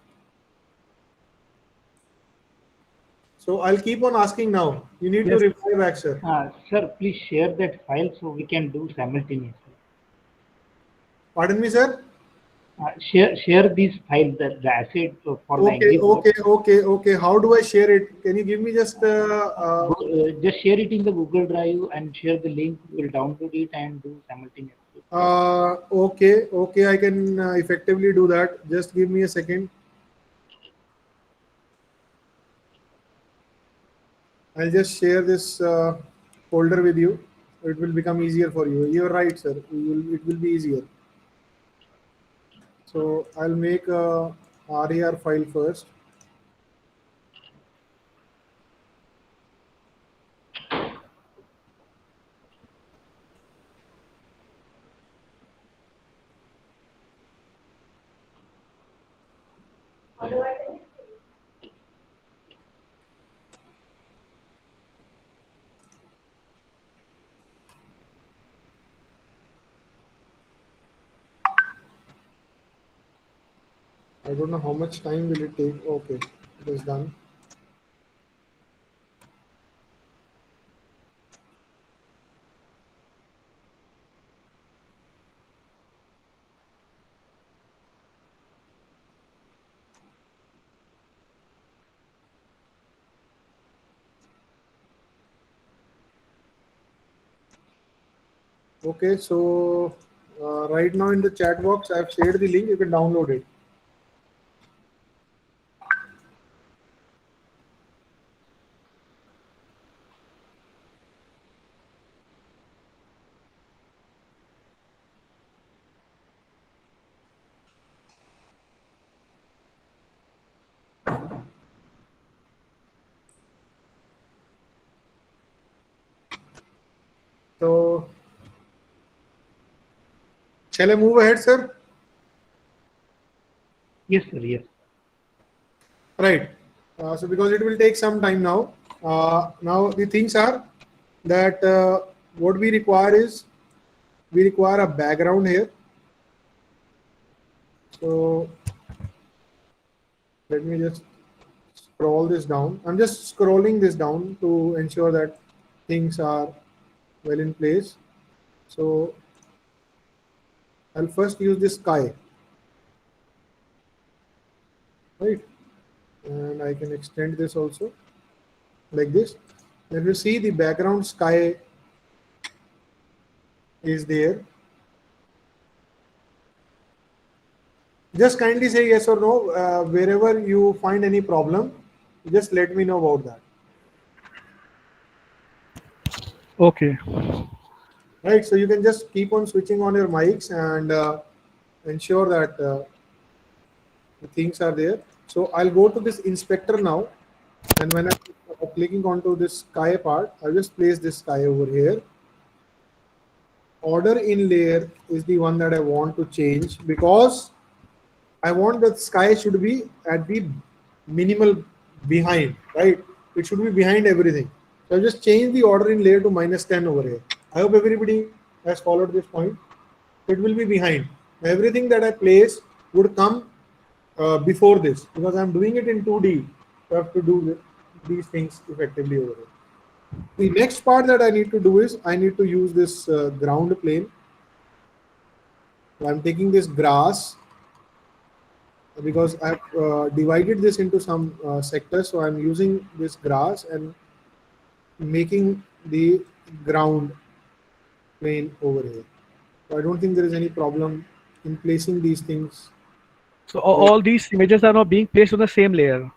So I'll keep on asking now. You need Yes. to reply back, sir. Sir, please share that file so we can do simultaneously. Pardon me, sir. Share these files, the asset for the Okay, Angry Birds. okay. How do I share it? Can you give me just Just share it in the Google Drive and share the link. We'll download it and do simultaneously. okay. I can effectively do that. Just give me a second. I'll just share this folder with you. It will become easier for you. You're right, sir. It will be easier. So I'll make a RAR file first. I don't know how much time will it take. Okay, it is done. Okay, so right now in the chat box, I've shared the link. You can download it. So, shall I move ahead, sir? Yes, sir. Yes. Right. So because it will take some time now. Now the things are that what we require is, we require a background here. So let me just scroll this down. I'm just scrolling this down to ensure that things are well in place. So I'll first use this sky, right? And I can extend this also like this. If you see, the background sky is there. Just kindly say yes or no. Wherever you find any problem, just let me know about that. Okay. Right. So you can just keep on switching on your mics, and ensure that the things are there. So I'll go to this inspector now, and when I'm clicking onto this sky part, I'll just place this sky over here. Order in layer is the one that I want to change, because I want the sky should be at the minimal behind, right? It should be behind everything. So I'll just change the order in layer to -10 over here. I hope everybody has followed this point. It will be behind. Everything that I place would come before this, because I'm doing it in 2D. So I have to do these things effectively over here. The next part that I need to do is I need to use this ground plane. So I'm taking this grass, because I've divided this into some sectors. So I'm using this grass and making the ground plane over here. So I don't think there is any problem in placing these things. So all these images are now being placed on the same layer.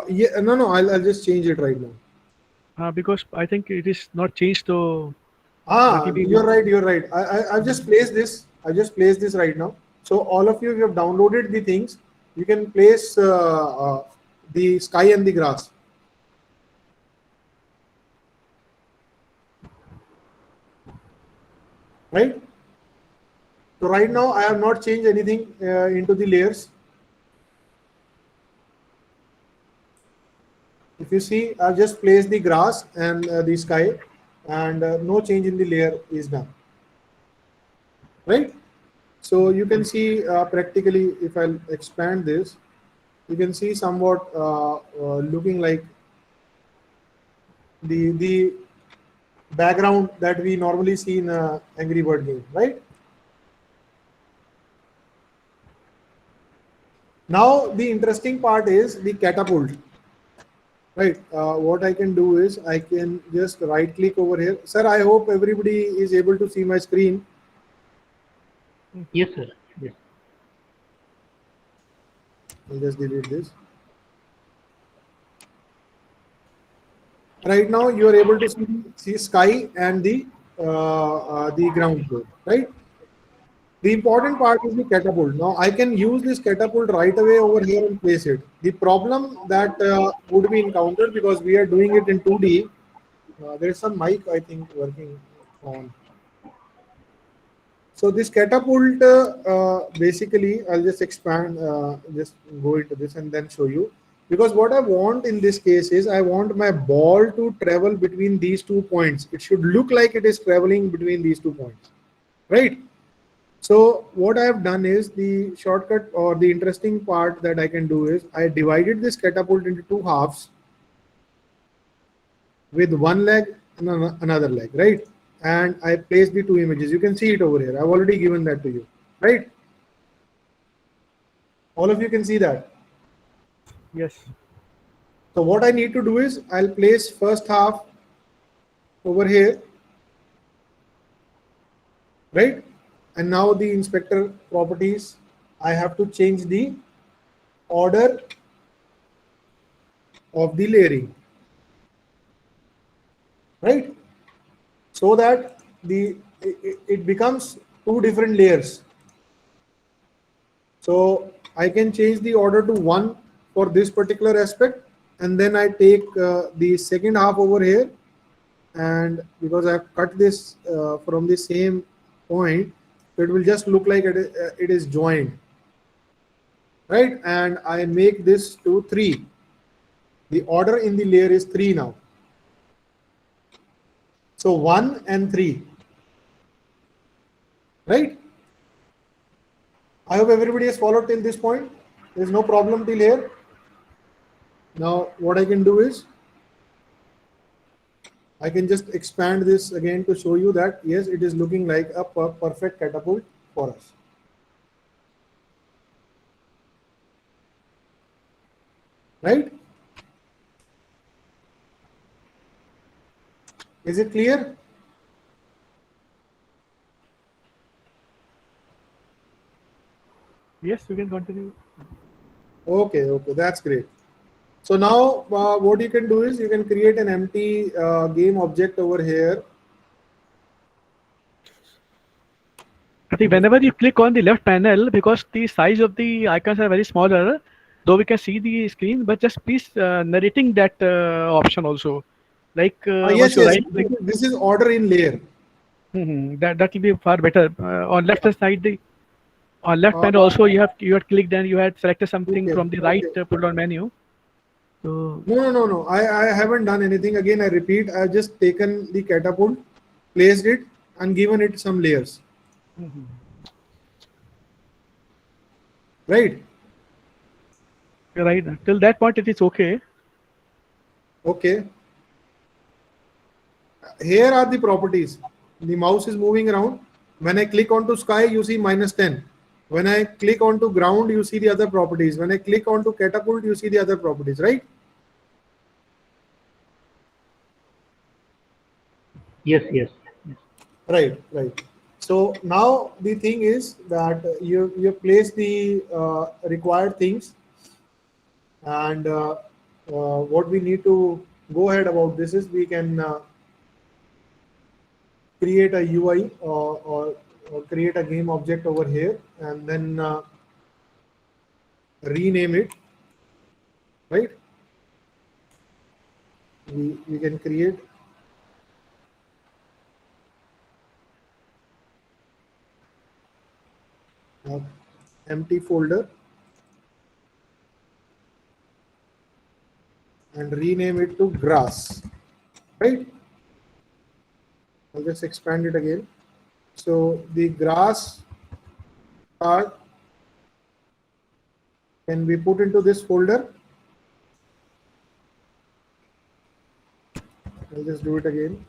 Yeah, no, I'll just change it right now. Because I think it is not changed to. You're right. I've just placed this. I just placed this right now. So all of you, if you have downloaded the things, you can place the sky and the grass. Right? So right now I have not changed anything into the layers. If you see, I've just placed the grass and the sky, and no change in the layer is done. Right? So you can see practically, if I'll expand this, you can see somewhat looking like the background that we normally see in a Angry Bird game, right? Now the interesting part is the catapult, right? What I can do is I can just right click over here. Sir, I hope everybody is able to see my screen. Yes, sir. Yes. I'll just delete this. Right now you are able to see sky and the ground floor, right? The important part is the catapult. Now I can use this catapult right away over here and place it. The problem that would be encountered, because we are doing it in 2D, there is some mic, I think, working on. So this catapult, basically, I'll just expand, just go into this and then show you. Because what I want in this case is I want my ball to travel between these 2 points. It should look like it is traveling between these 2 points, right? So what I have done is, the shortcut or the interesting part that I can do is I divided this catapult into 2 halves with one leg and another leg, right? And I placed the 2 images. You can see it over here. I've already given that to you, right? All of you can see that. Yes. So what I need to do is I'll place first half over here, right? And now the inspector properties, I have to change the order of the layering, right? So that it becomes 2 different layers. So I can change the order to 1 for this particular aspect, and then I take the second half over here, and because I've cut this from the same point, it will just look like it is joined, right? And I make this to 3. The order in the layer is 3 now. So 1 and 3, right? I hope everybody has followed till this point. There's no problem till here. Now what I can do is I can just expand this again to show you that yes, it is looking like a perfect catapult for us. Right? Is it clear? Yes, you can continue. Okay, that's great. So now what you can do is you can create an empty game object over here. I think whenever you click on the left panel, because the size of the icons are very smaller, though we can see the screen, but just please narrating that option also. Like once Yes, you yes. right click, This is order in layer. that will be far better. On left hand side, the on left Uh, panel also you had clicked and you had selected something okay, from the right okay. pull down menu. So No. I haven't done anything. Again, I repeat, I've just taken the catapult, placed it, and given it some layers. Right? right till that point it is okay. Okay. Here are the properties. The mouse is moving around. When I click onto sky, you see -10. When I click onto ground, you see the other properties. When I click onto catapult, you see the other properties, right? Yes, yes. Right. So now the thing is that you place the required things, and what we need to go ahead about this is we can create a UI or create a game object over here, and then rename it. Right? We can create an empty folder and rename it to grass, right? I'll just expand it again. So the grass part can be put into this folder. I'll just do it again.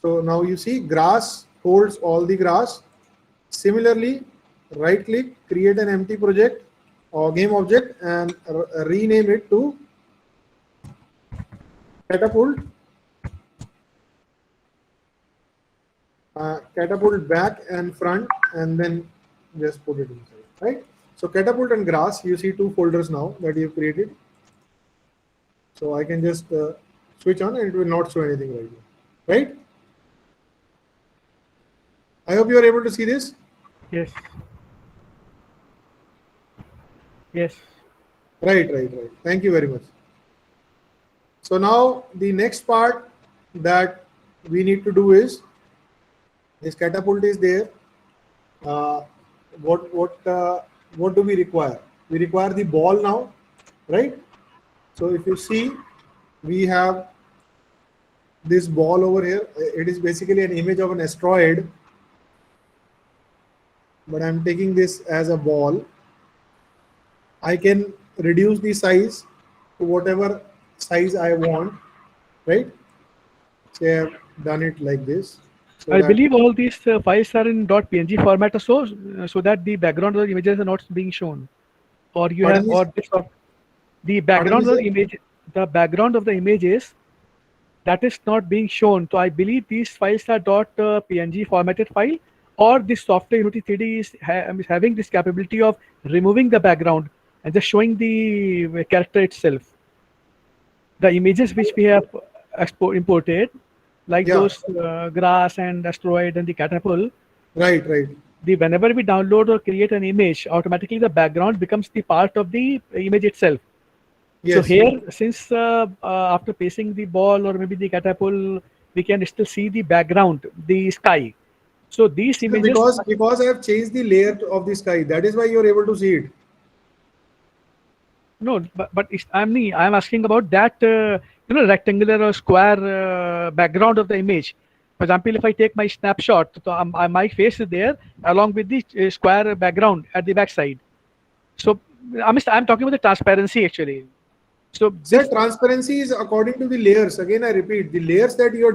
So now you see grass holds all the grass. Similarly, right click, create an empty project or game object and rename it to catapult. Catapult back and front, and then just put it inside, right? So catapult and grass, you see two folders now that you've created. So I can just switch on and it will not show anything right now, right? I hope you are able to see this. Yes. Yes. Right. Thank you very much. So now the next part that we need to do is this catapult is there. What do we require? We require the ball now, right? So if you see, we have this ball over here. It is basically an image of an asteroid, but I'm taking this as a ball. I can reduce the size to whatever size I want, right? Say I've done it like this. So I that- believe all these files are in .png format or so that the background of the images are not being shown, or you Pardon have me, or sir? this of the background of sir? the image, the background of the images that is not being shown. So I believe these files are .png formatted file, or this software Unity 3D is having this capability of removing the background and just showing the character itself. The images which we have imported, like Yeah. those grass and asteroid and the catapult, Right. whenever we download or create an image, automatically the background becomes the part of the image itself. Yes. So here, since after placing the ball or maybe the catapult, we can still see the background, the sky. So these Sir, images, because I have changed the layer of the sky, that is why you are able to see it. no, but I'm asking about that rectangular or square background of the image. For example, if I take my snapshot, so my face is there along with the square background at the back side. So I'm talking about the transparency actually. So Sir, this, transparency is according to the layers. Again, I repeat, the layers that you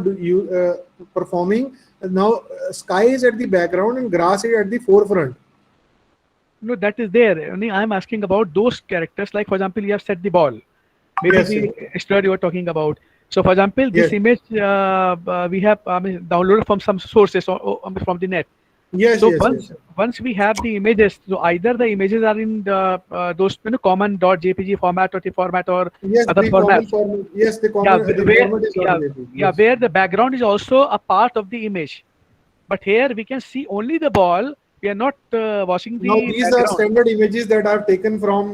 are performing now. Sky is at the background and grass is at the forefront. no, that is there. Only I'm asking about those characters. Like for example, you have set the ball. Maybe Yes, the asteroid you are talking about. So for example, this Yes. image we have downloaded from some sources or from the net. Yes, So yes, once yes. once we have the images, so either the images are in the those common .jpg format or the format or Yes, other the common formats. format. Yes, the Yeah, common the where format is not yeah JPEG. yeah Yes. where the background is also a part of the image. But here we can see only the ball. We are not watching Now the these are background. standard images that I've taken from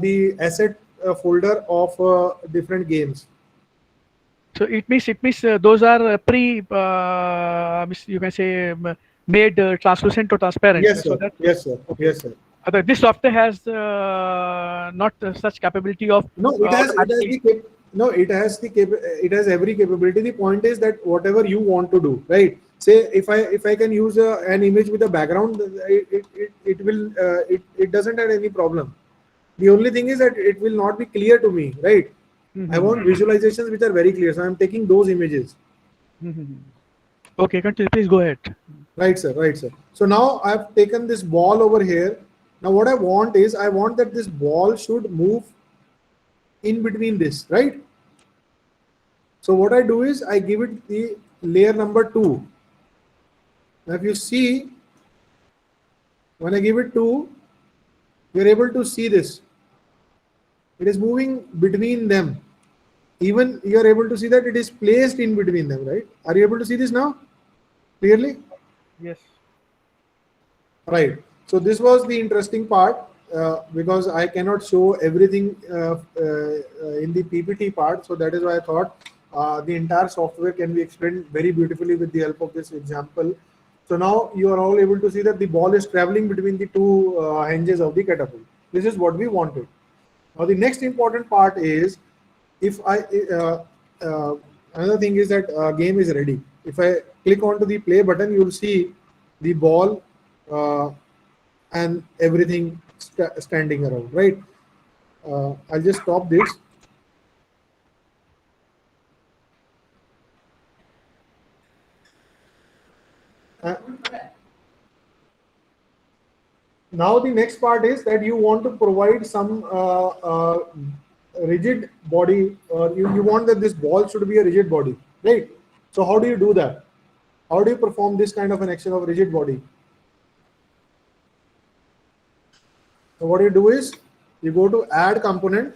the asset folder of different games. So it means those are you can say made translucent or transparent. Yes, So sir. that Yes, sir. okay. Yes, sir. This software has not such capability of No, it has automatically. no, it has every capability. The point is that whatever you want to do, right? Say if I can use an image with a background, it will it doesn't have any problem. The only thing is that it will not be clear to me, right? I Mhm. want visualizations which are very clear. So I'm taking those images. Mhm. Okay, continue. Please go ahead. Right, sir. Right, sir. So now I've taken this ball over here. Now what I want is I want that this ball should move in between this, right? So what I do is I give it the layer number 2. Now if you see, when I give it 2, you're able to see this. It is moving between them. Even you're able to see that it is placed in between them, right? Are you able to see this now clearly? Yes. Right. So this was the interesting part because I cannot show everything in the PPT part. So that is why I thought the entire software can be explained very beautifully with the help of this example. So now you are all able to see that the ball is traveling between the two hinges of the catapult. This is what we wanted. Now the next important part is if I another thing is that game is ready. If I click onto the play button, you will see the ball uh, and everything standing around, right? I'll just stop this. Uh, Now the next part is that you want to provide some rigid body, or you want that this ball should be a rigid body, right? So how do you do that? How do you perform this kind of an action of rigid body? So what you do is you go to add component,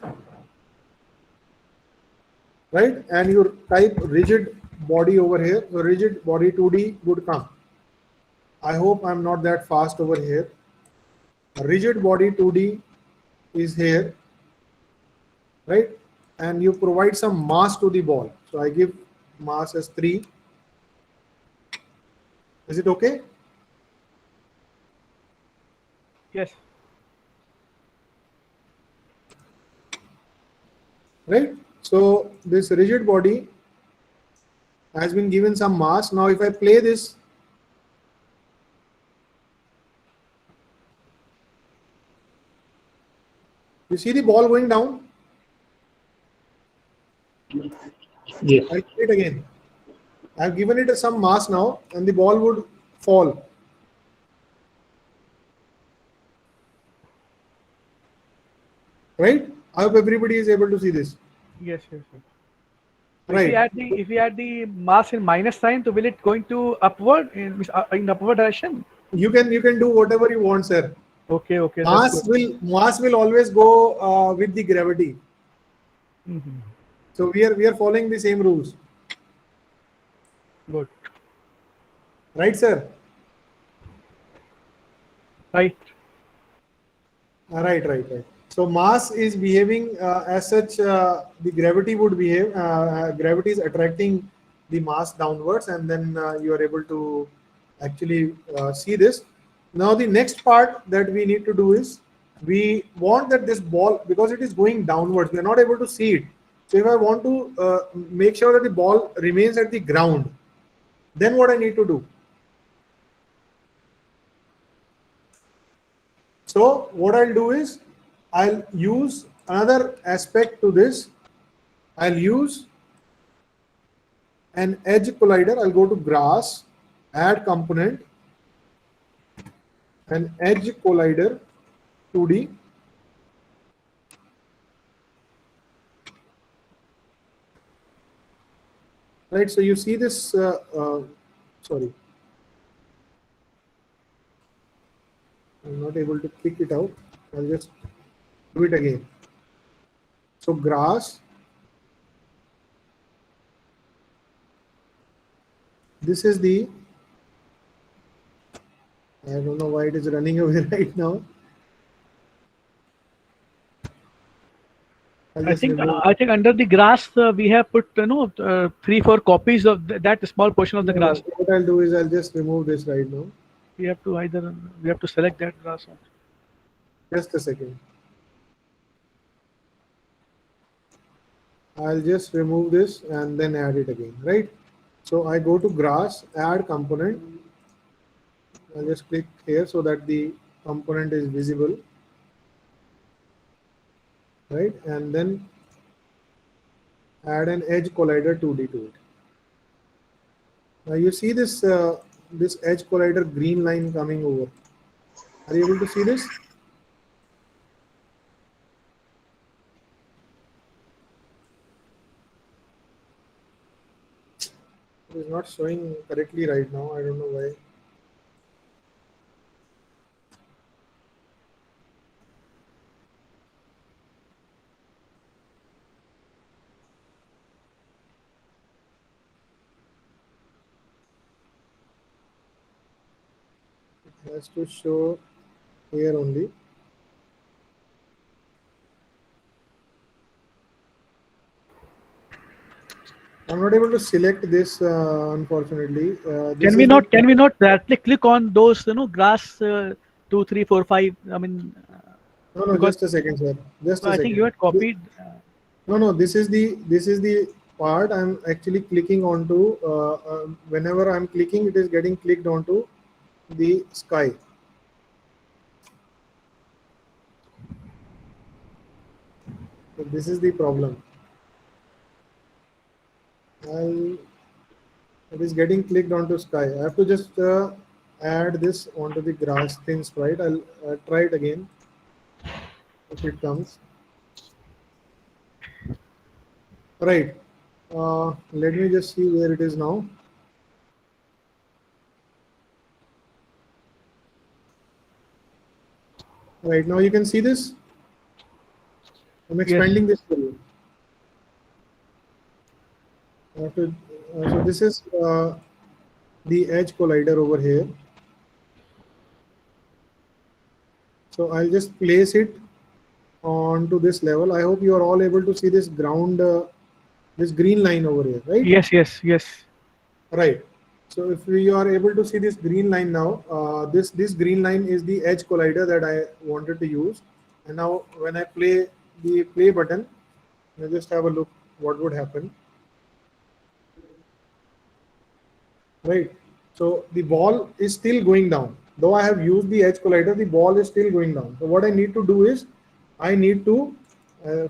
right? And you type rigid body over here. So rigid body 2D would come. I hope I'm not that fast over here. Rigid body 2D is here, right? And you provide some mass to the ball. So I give mass as 3. Is it okay? Yes. Right? So this rigid body has been given some mass. Now if I play this, you see the ball going down? Yes. I'll play it again. I've given it some mass now and the ball would fall. Right? I hope everybody is able to see this. Yes. Yes. Yes. So Right. if we add the mass in minus sign, so will it going to upward in upward direction? You can do whatever you want, sir. Okay. Okay. That's Mass good. will always go with the gravity. Mhm. So we are following the same rules. Good. Right, sir? Right. Right. So mass is behaving as such. The gravity would behave. Gravity is attracting the mass downwards, and then you are able to actually see this. Now the next part that we need to do is we want that this ball, because it is going downwards, we are not able to see it. So if I want to make sure that the ball remains at the ground, then what I need to do? So what I'll do is I'll use another aspect to this. I'll use an edge collider. I'll go to grass, add component, an edge collider 2D. Right. So you see this. Sorry. not able to pick it out. I'll just do it again. So grass, this is the, I don't know why it is running away right now. I'll I just think remove. I think under the grass we have put 3-4 copies of that small portion of the No, grass. what I'll do is I'll just remove this right now. We have to select that grass. Just a second. I'll just remove this and then add it again, right? So I go to grass, add component. I'll just click here so that the component is visible, right? And then add an edge collider 2D to it. Now you see this this edge collider green line coming over. Are you able to see this? It is not showing correctly right now. I don't know why. It has to show here only. I'm not able to select this, unfortunately. This is the, Can we not directly click on those grass 2, 3, 4, 5? I mean, no, because just a second, sir. Just a I think you second. had copied. No, this is the part I'm actually clicking onto. Whenever I'm clicking, it is getting clicked onto the sky. So this is the problem. It is getting clicked onto sky. I have to just add this onto the grass thin sprite. I'll try it again if it comes. Right. Let me just see where it is now. Right now you can see this. I'm expanding this for you. So this is the edge collider over here. So I'll just place it onto this level. I hope you are all able to see this ground, this green line over here, right? Yes. Right. So if we are able to see this green line now, this green line is the edge collider that I wanted to use. And now when I play the play button, let's just have a look what would happen. Right. So the ball is still going down. Though I have used the edge collider, the ball is still going down. So what I need to do is, I need to,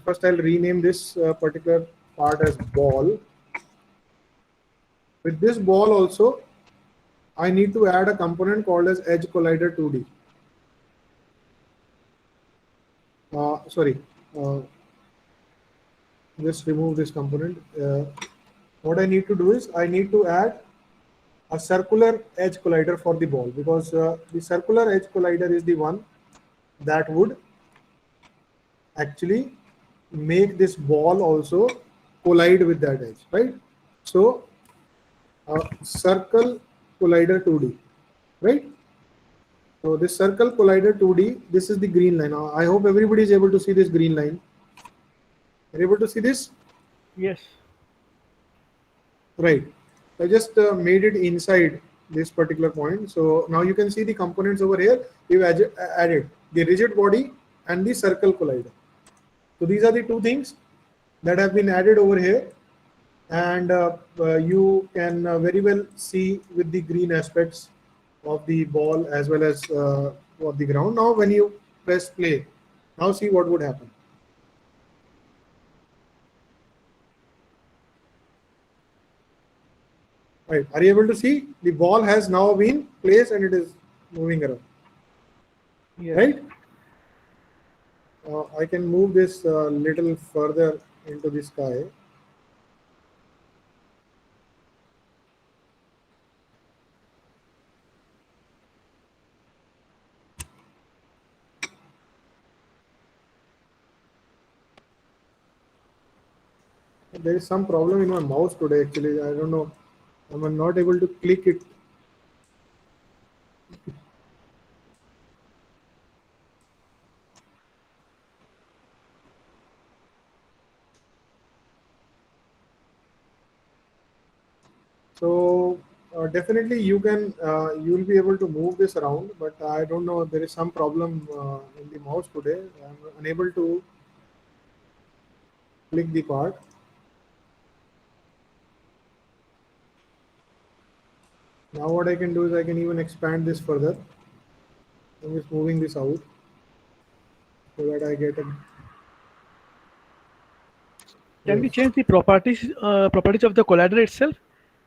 first I'll rename this particular part as ball. With this ball also, I need to add a component called as edge collider 2D. Sorry, just remove this component. What I need to do is, I need to add a circular edge collider for the ball, because the circular edge collider is the one that would actually make this ball also collide with that edge, right? So circle collider 2D, right? So this circle collider 2D, this is the green line. Now, I hope everybody is able to see this green line. Are you able to see this? Yes. Right. I just made it inside this particular point. So now you can see the components over here. We've added the rigid body and the circle collider. So these are the two things that have been added over here. And you can very well see with the green aspects of the ball as well as of the ground. Now when you press play, now see what would happen. Right. Are you able to see? The ball has now been placed and it is moving around. Yes. Right? I can move this little further into the sky. There is some problem in my mouse today. Actually, I don't know. I'm not able to click it. So definitely you will be able to move this around, but I don't know. There is some problem in the mouse today. I'm unable to click the part. Now what I can do is I can even expand this further. I'm just moving this out so that I get a. Can we Yes. change the properties of the collider itself,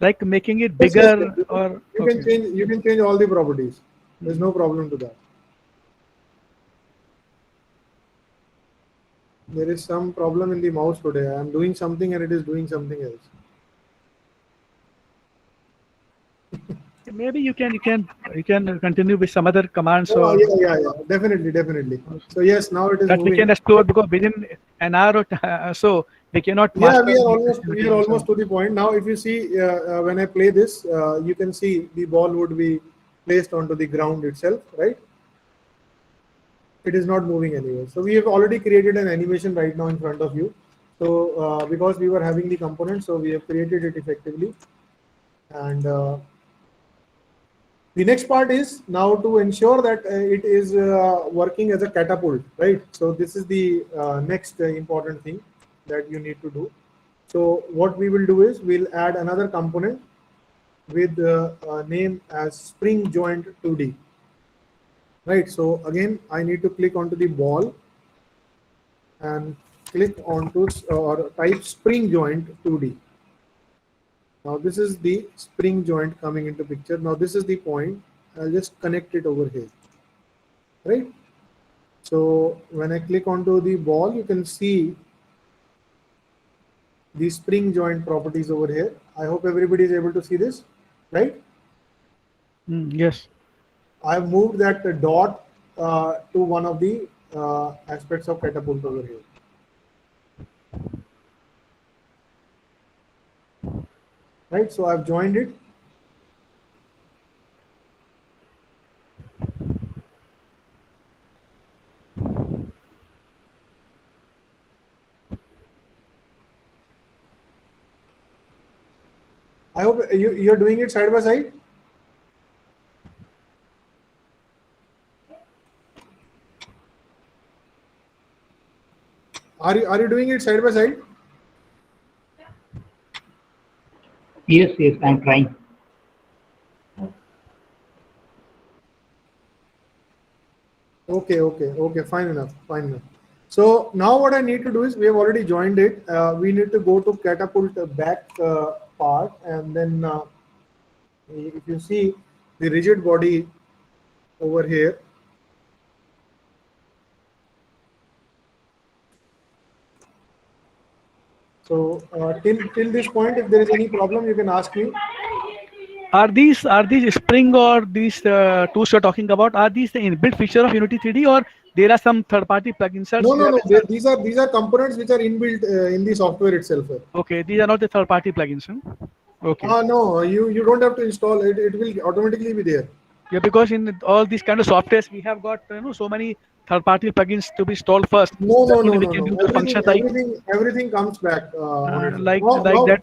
like making it Yes, yes, bigger yes. or You okay? can change. You can change all the properties. There's no problem to that. There is some problem in the mouse today. I'm doing something and it is doing something else. Maybe you can continue with some other commands Oh, or yeah. Definitely, definitely. So yes, now it is that we moving. can explore, because within an hour or so we cannot Yeah, master the we activity. are So almost to the point. Now, if you see when I play this, you can see the ball would be placed onto the ground itself, right? It is not moving anywhere. So we have already created an animation right now in front of you. So because we were having the component, so we have created it effectively. And the next part is now to ensure that it is working as a catapult, right? So this is the next important thing that you need to do. So what we will do is we'll add another component with name as spring joint 2D, right? So again, I need to click onto the ball and click onto or type spring joint 2D. Now this is the spring joint coming into picture. Now this is the point. I'll just connect it over here, right? So when I click onto the ball, you can see the spring joint properties over here. I hope everybody is able to see this, right? yes, I've moved that dot to one of the aspects of catapult over here. Right, so I've joined it. I hope you're doing it side by side. Are you doing it side by side? Yes, yes, I'm trying. Okay, fine enough, fine enough. So now what I need to do is we have already joined it. We need to go to catapult back part, and then if you see the rigid body over here. So till this point, if there is any problem, you can ask me. are these spring or these tools you're talking about? Are these the inbuilt feature of Unity 3D, or there are some third-party plugins No, you no, have no. installed? These are components which are inbuilt in the software itself. Okay, these are not the third-party plugins. Okay. No, you don't have to install it. It will automatically be there. Yeah, because in all these kind of softwares, we have got so many third-party plugins to be installed first. No, Then no, only no, we no, can no. do the function like Everything comes back on its own. like Now, like that.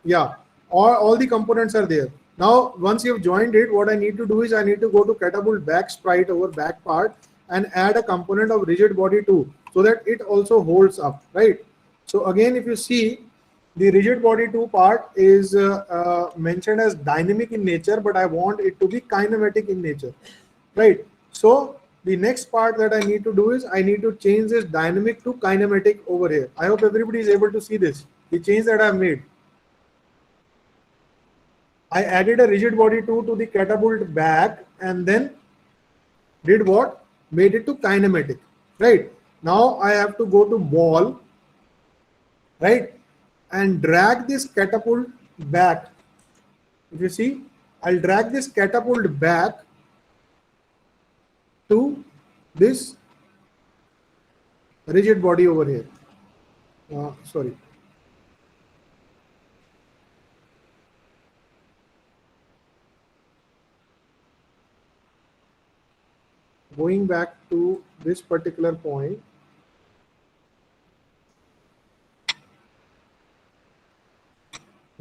yeah, all the components are there. Now, once you've joined it, what I need to do is I need to go to catapult back sprite over back part and add a component of rigid body too, so that it also holds up, right? So again, if you see, the rigid body 2 part is mentioned as dynamic in nature, but I want it to be kinematic in nature, right? So the next part that I need to do is I need to change this dynamic to kinematic over here. I hope everybody is able to see this, the change that I've made. I added a rigid body 2 to the catapult back and then did what? Made it to kinematic, right? Now I have to go to ball, right? And drag this catapult back. If you see, I'll drag this catapult back to this rigid body over here. Sorry. going back to this particular point,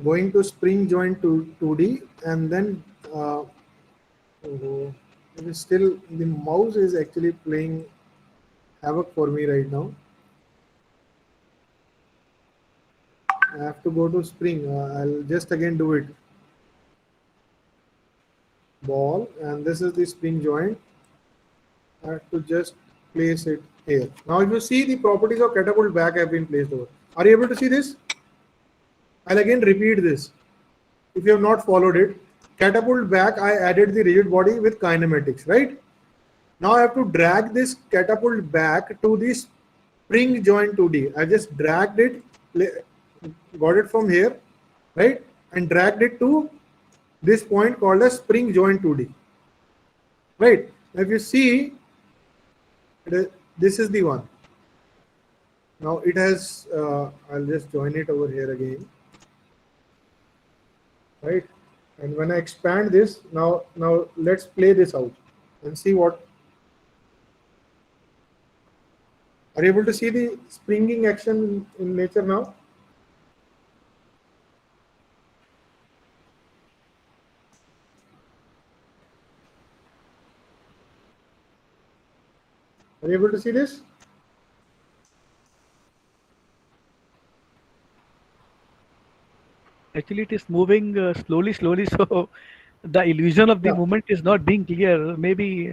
going to spring joint to 2D, and then it is still, the mouse is actually playing havoc for me right now. I have to go to spring. I'll just again do it. Ball, and this is the spring joint. I have to just place it here. Now, if you see, the properties of catapult back have been placed over. Are you able to see this? I'll again repeat this. If you have not followed it, catapult back, I added the rigid body with kinematics, right? Now I have to drag this catapult back to this spring joint 2D. I just dragged it, got it from here, right? And dragged it to this point called as spring joint 2D, right? Now if you see, this is the one. Now it has, I'll just join it over here again, right? And when I expand this, now let's play this out and see what. Are you able to see the springing action in nature now? Are you able to see this? Actually, it is moving slowly, so the illusion of the Yeah. movement is not being clear. Maybe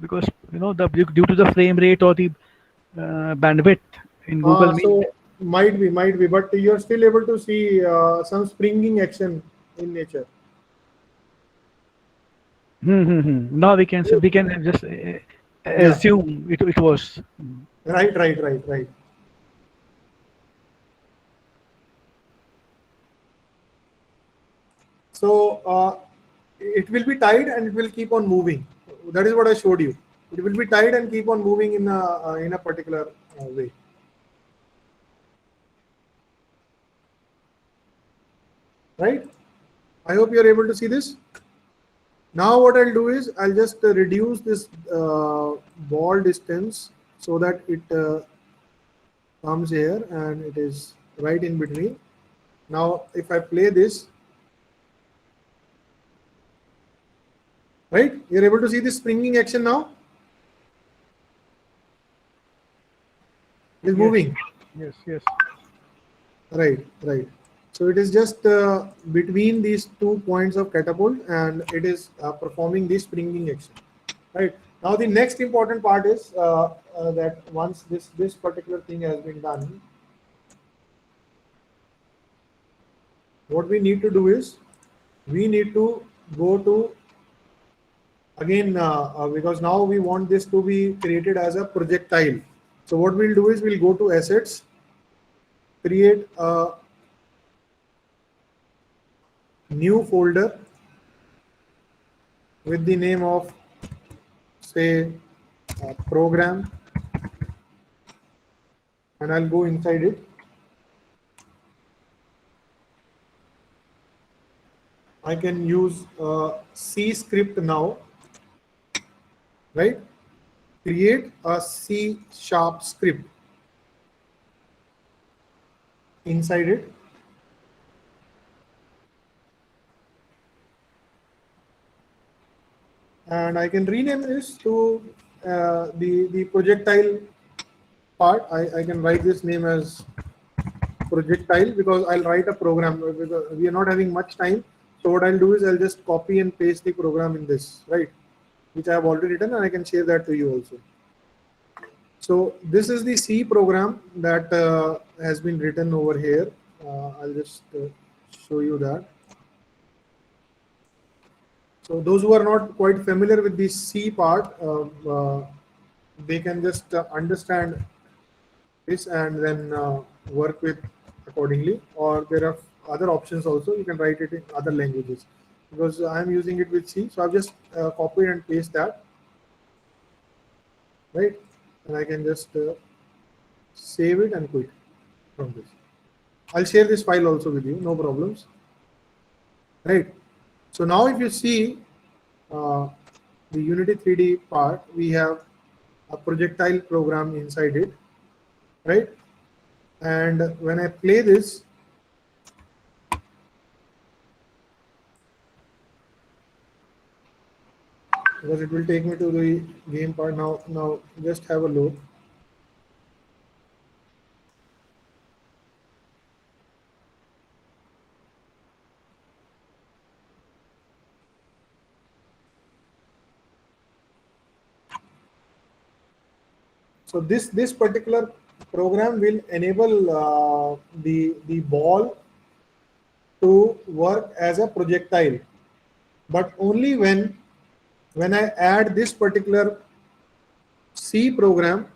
because due to the frame rate or the bandwidth in Google Meet. So might be, but you're still able to see some springing action in nature. Now we can just assume it was. Right. So it will be tied and it will keep on moving. That is what I showed you. It will be tied and keep on moving in a particular way. Right? I hope you are able to see this. Now what I'll do is I'll just reduce this ball distance so that it comes here and it is right in between. Now if I play this, right, you're able to see this springing action now. It is moving. Yes. Right. So it is just between these 2 points of catapult, and it is performing the springing action. Right. Now the next important part is that once this particular thing has been done, what we need to do is we need to go to again because now we want this to be created as a projectile. So what we'll do is we'll go to assets, create a new folder with the name of, say, program, and I'll go inside it. I can use C script now, right? Create a C# script inside it. And I can rename this to the projectile part. I can write this name as projectile because I'll write a program because we are not having much time. So what I'll do is I'll just copy and paste the program in this, right? Which I have already written, and I can share that to you also. So this is the C program that has been written over here. I'll just show you that. So those who are not quite familiar with the C part, they can just understand this and then work with accordingly. Or there are other options also. You can write it in other languages. Because I'm using it with C, so I've just copied and paste that, right? And I can just save it and quit from this. I'll share this file also with you, no problems, right? So now if you see, the Unity 3D part, we have a projectile program inside it, right? And when I play this, because it will take me to the game part now. Now just have a look. So this particular program will enable the ball to work as a projectile, but only when I add this particular C program.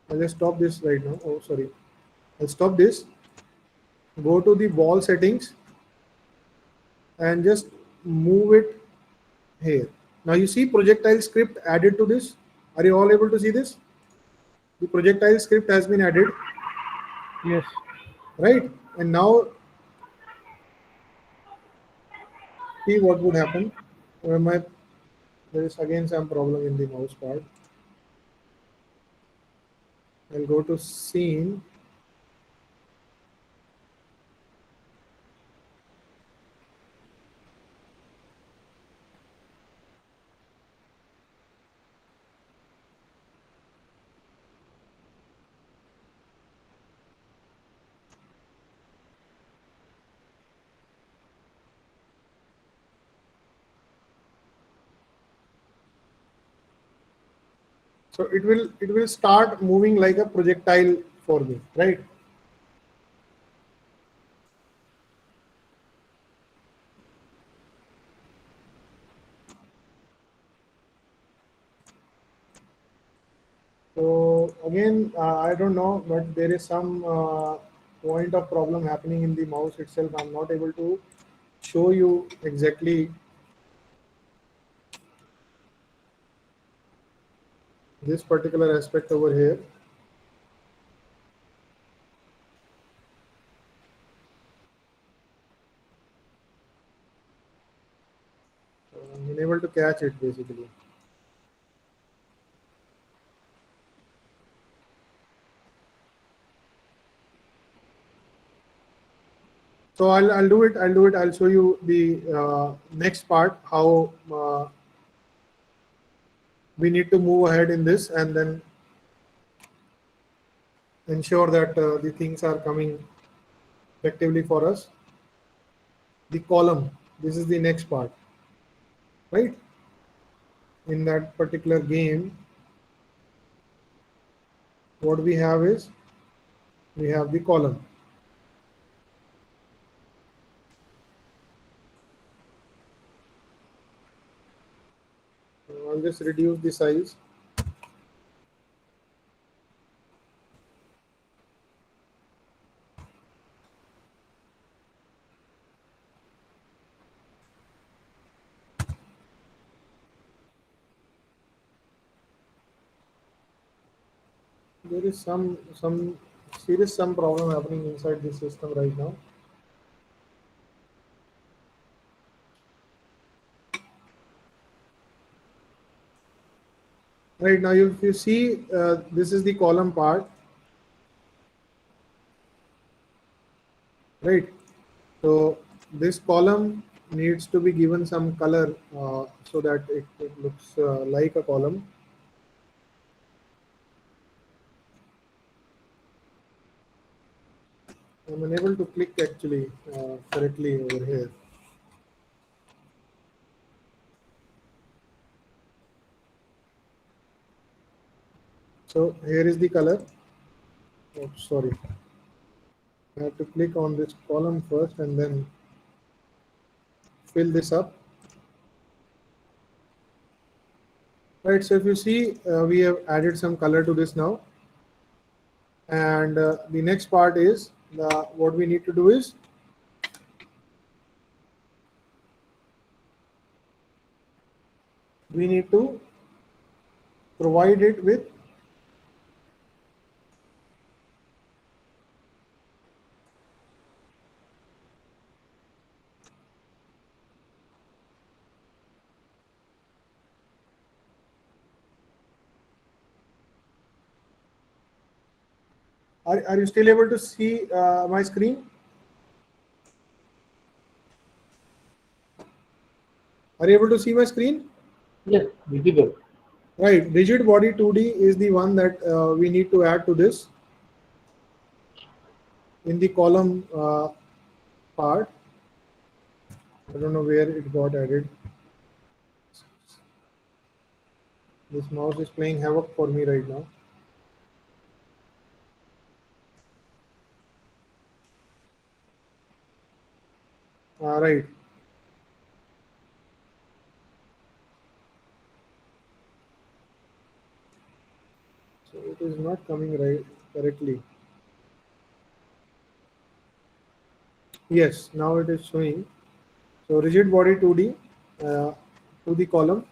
I'll just stop this right now. Oh, sorry. I'll stop this. Go to the ball settings and just move it here. Now you see projectile script added to this. Are you all able to see this? The projectile script has been added, Yes. right? And now see what would happen. There is again some problem in the mouse part. I'll go to scene. So it will start moving like a projectile for me, right? So again, I don't know, but there is some point of problem happening in the mouse itself. I'm not able to show you exactly this particular aspect over here. So I'm unable to catch it basically. So I'll do it. I'll do it. I'll show you the next part, how we need to move ahead in this, and then ensure that the things are coming effectively for us. The column. This is the next part, right? In that particular game, what we have is we have the column. I'll just reduce the size. There is some serious problem happening inside the system right now. Right now, if you see, this is the column part, right? So this column needs to be given some color so that it looks like a column. I'm unable to click actually correctly over here. So here is the color. Oh, sorry. I have to click on this column first and then fill this up. Right, so if you see, we have added some color to this now. And the next part is what we need to do is we need to provide it with Are you still able to see my screen? Are you able to see my screen? Yes, visible. Right, rigid body 2D is the one that we need to add to this in the column part. I don't know where it got added. This mouse is playing havoc for me right now. Right. So it is not coming right correctly. Yes, now it is showing. So rigid body 2D to the column.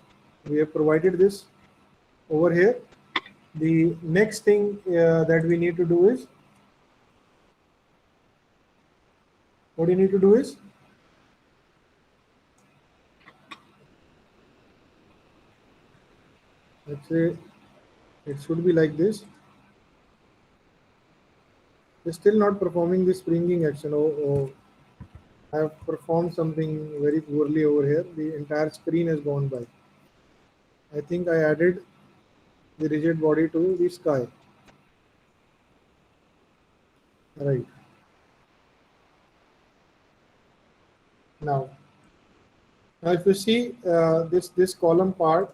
We have provided this over here. The next thing that we need to do is, what you need to do is, let's say it should be like this. It's still not performing the springing action. Oh, I have performed something very poorly over here. The entire screen has gone by. I think I added the rigid body to the sky. Right. Now if you see this column part,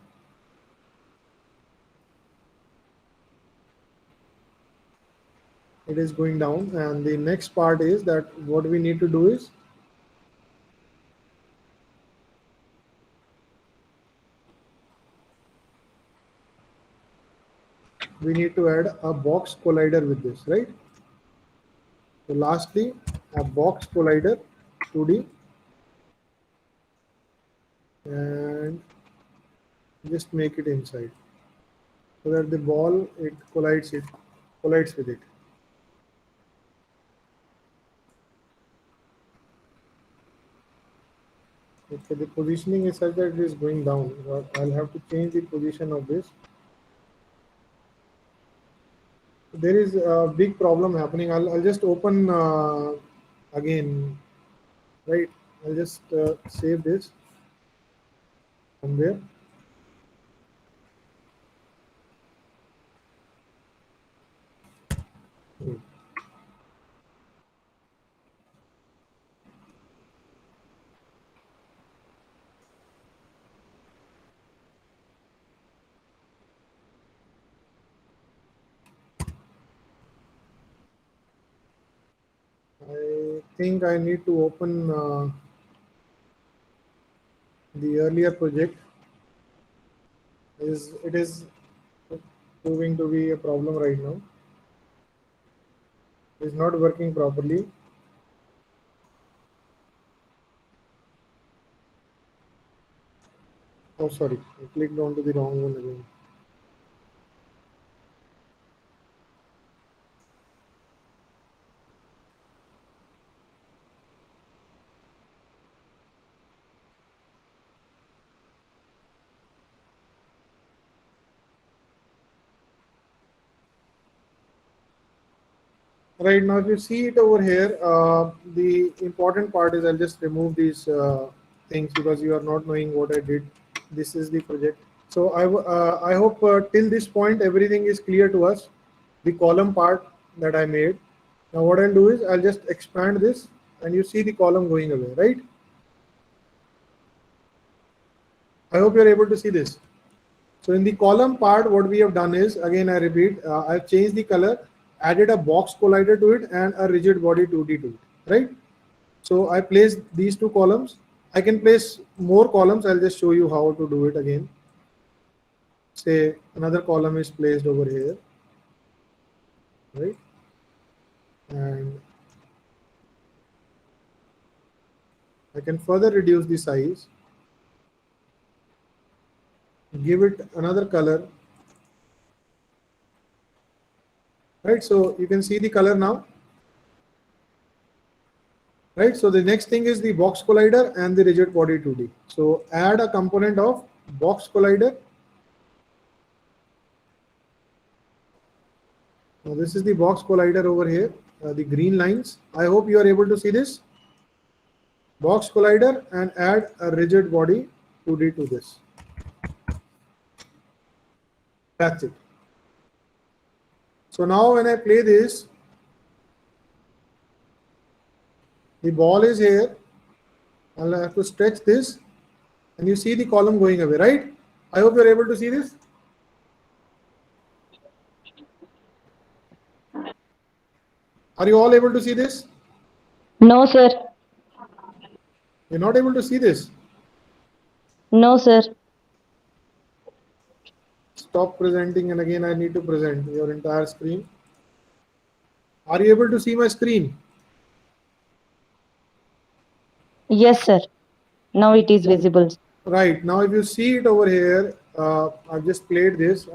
it is going down, and the next part is that what we need to do is we need to add a box collider with this, right? So lastly, a box collider 2D, and just make it inside so that the ball collides with it. Okay, the positioning is such that it is going down. I'll have to change the position of this. There is a big problem happening. I'll just open again, right? I'll just save this somewhere. Hmm. I think I need to open the earlier project. It is proving to be a problem right now. It is not working properly. Oh, sorry, I clicked onto the wrong one again. Right now, if you see it over here, the important part is I'll just remove these things because you are not knowing what I did. This is the project. So I hope till this point everything is clear to us. The column part that I made. Now what I'll do is I'll just expand this, and you see the column going away, right? I hope you're able to see this. So in the column part, what we have done is, again I repeat, I've changed the color, added a box collider to it and a rigid body 2D to it, right? So I placed these two columns. I can place more columns. I'll just show you how to do it again. Say another column is placed over here, right? And I can further reduce the size, give it another color, right? So you can see the color now, right? So the next thing is the box collider and the rigid body 2D. So add a component of box collider Now this is the box collider over here, the green lines. I hope you are able to see this. Box collider and add a rigid body 2D to this. That's it. So now when I play this, the ball is here. I'll have to stretch this and you see the column going away, right? I hope you're able to see this. Are you all able to see this? No, sir. You're not able to see this. No, sir. Stop presenting and again I need to present your entire screen. Are you able to see my screen? Yes, sir. Now it is visible. Right, now if you see it over here, I've just played this.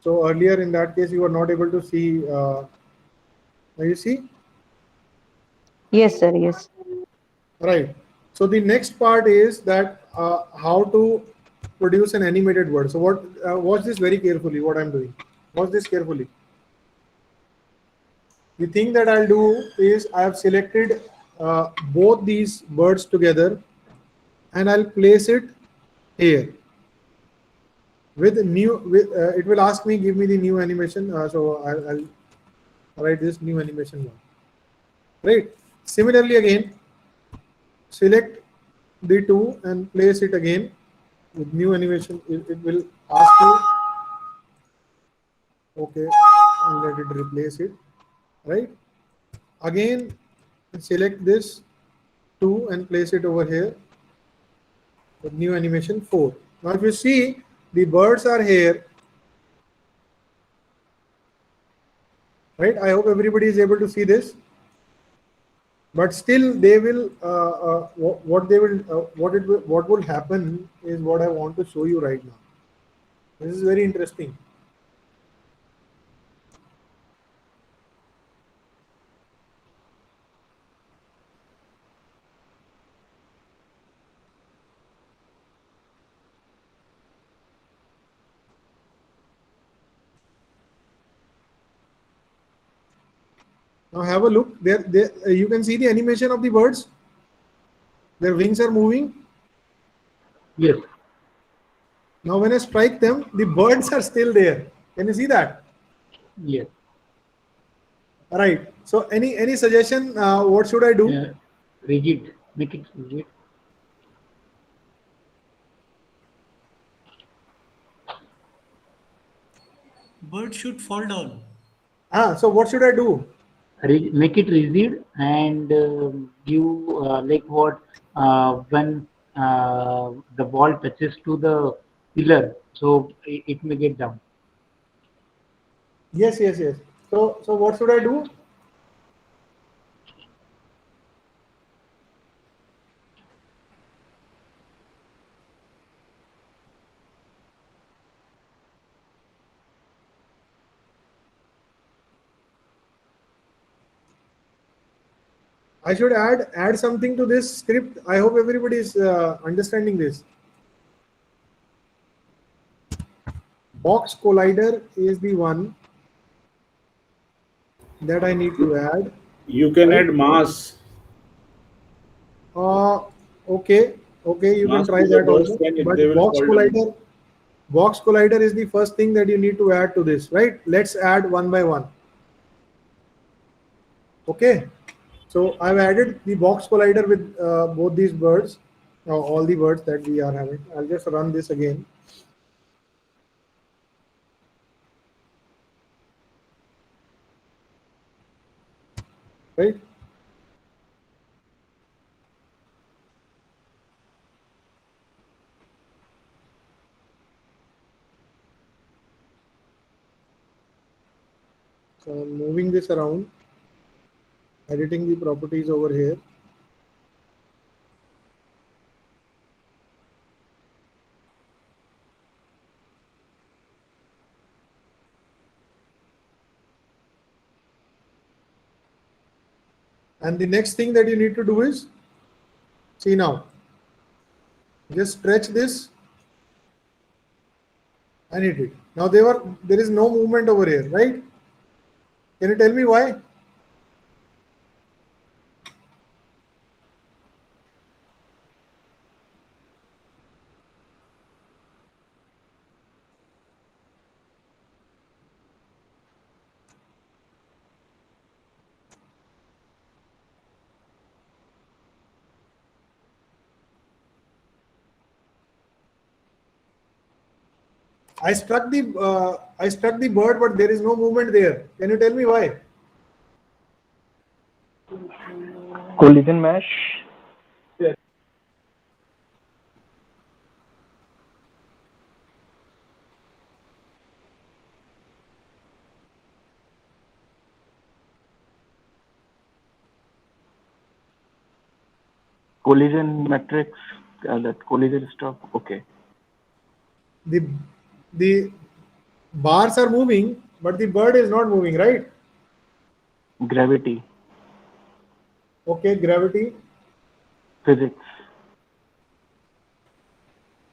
So earlier in that case you were not able to see. Now you see? Yes, sir. Yes. Right. So the next part is that how to produce an animated word. So watch this very carefully, what I'm doing. Watch this carefully. The thing that I'll do is I have selected both these birds together and I'll place it here. With it will ask me, give me the new animation. So I'll write this new animation one. Right. Similarly again, select the two and place it again with new animation. It will ask you, okay, and let it replace it, right? Again, select this two and place it over here with new animation 4. Now if you see, the birds are here, right? I hope everybody is able to see this. But still, they will. What will happen is what I want to show you right now. This is very interesting. Now have a look. There, you can see the animation of the birds. Their wings are moving. Yes. Now when I strike them, the birds are still there. Can you see that? Yes. All right. So any suggestion? What should I do? Rigid. Make it rigid. Bird should fall down. So what should I do? Make it rigid and give like what when the ball touches to the pillar, so it may get down. Yes. So what should I do? I should add something to this script. I hope everybody is understanding this. Box collider is the one that I need to add. You can add mass. Okay, you can Mass try to the that birds, also. then But they will fall down. box collider is the first thing that you need to add to this, right? Let's add one by one. Okay. So I've added the box collider with both these birds, all the birds that we are having. I'll just run this again. Right. So I'm moving this around, editing the properties over here. And the next thing that you need to do is, see now, just stretch this and hit it. Now there is no movement over here, right? Can you tell me why? I struck the bird, but there is no movement there. Can you tell me why? Collision mesh. Collision matrix, that collision stuff. Okay. The bars are moving, but the bird is not moving, right? Gravity. Okay, gravity. Physics.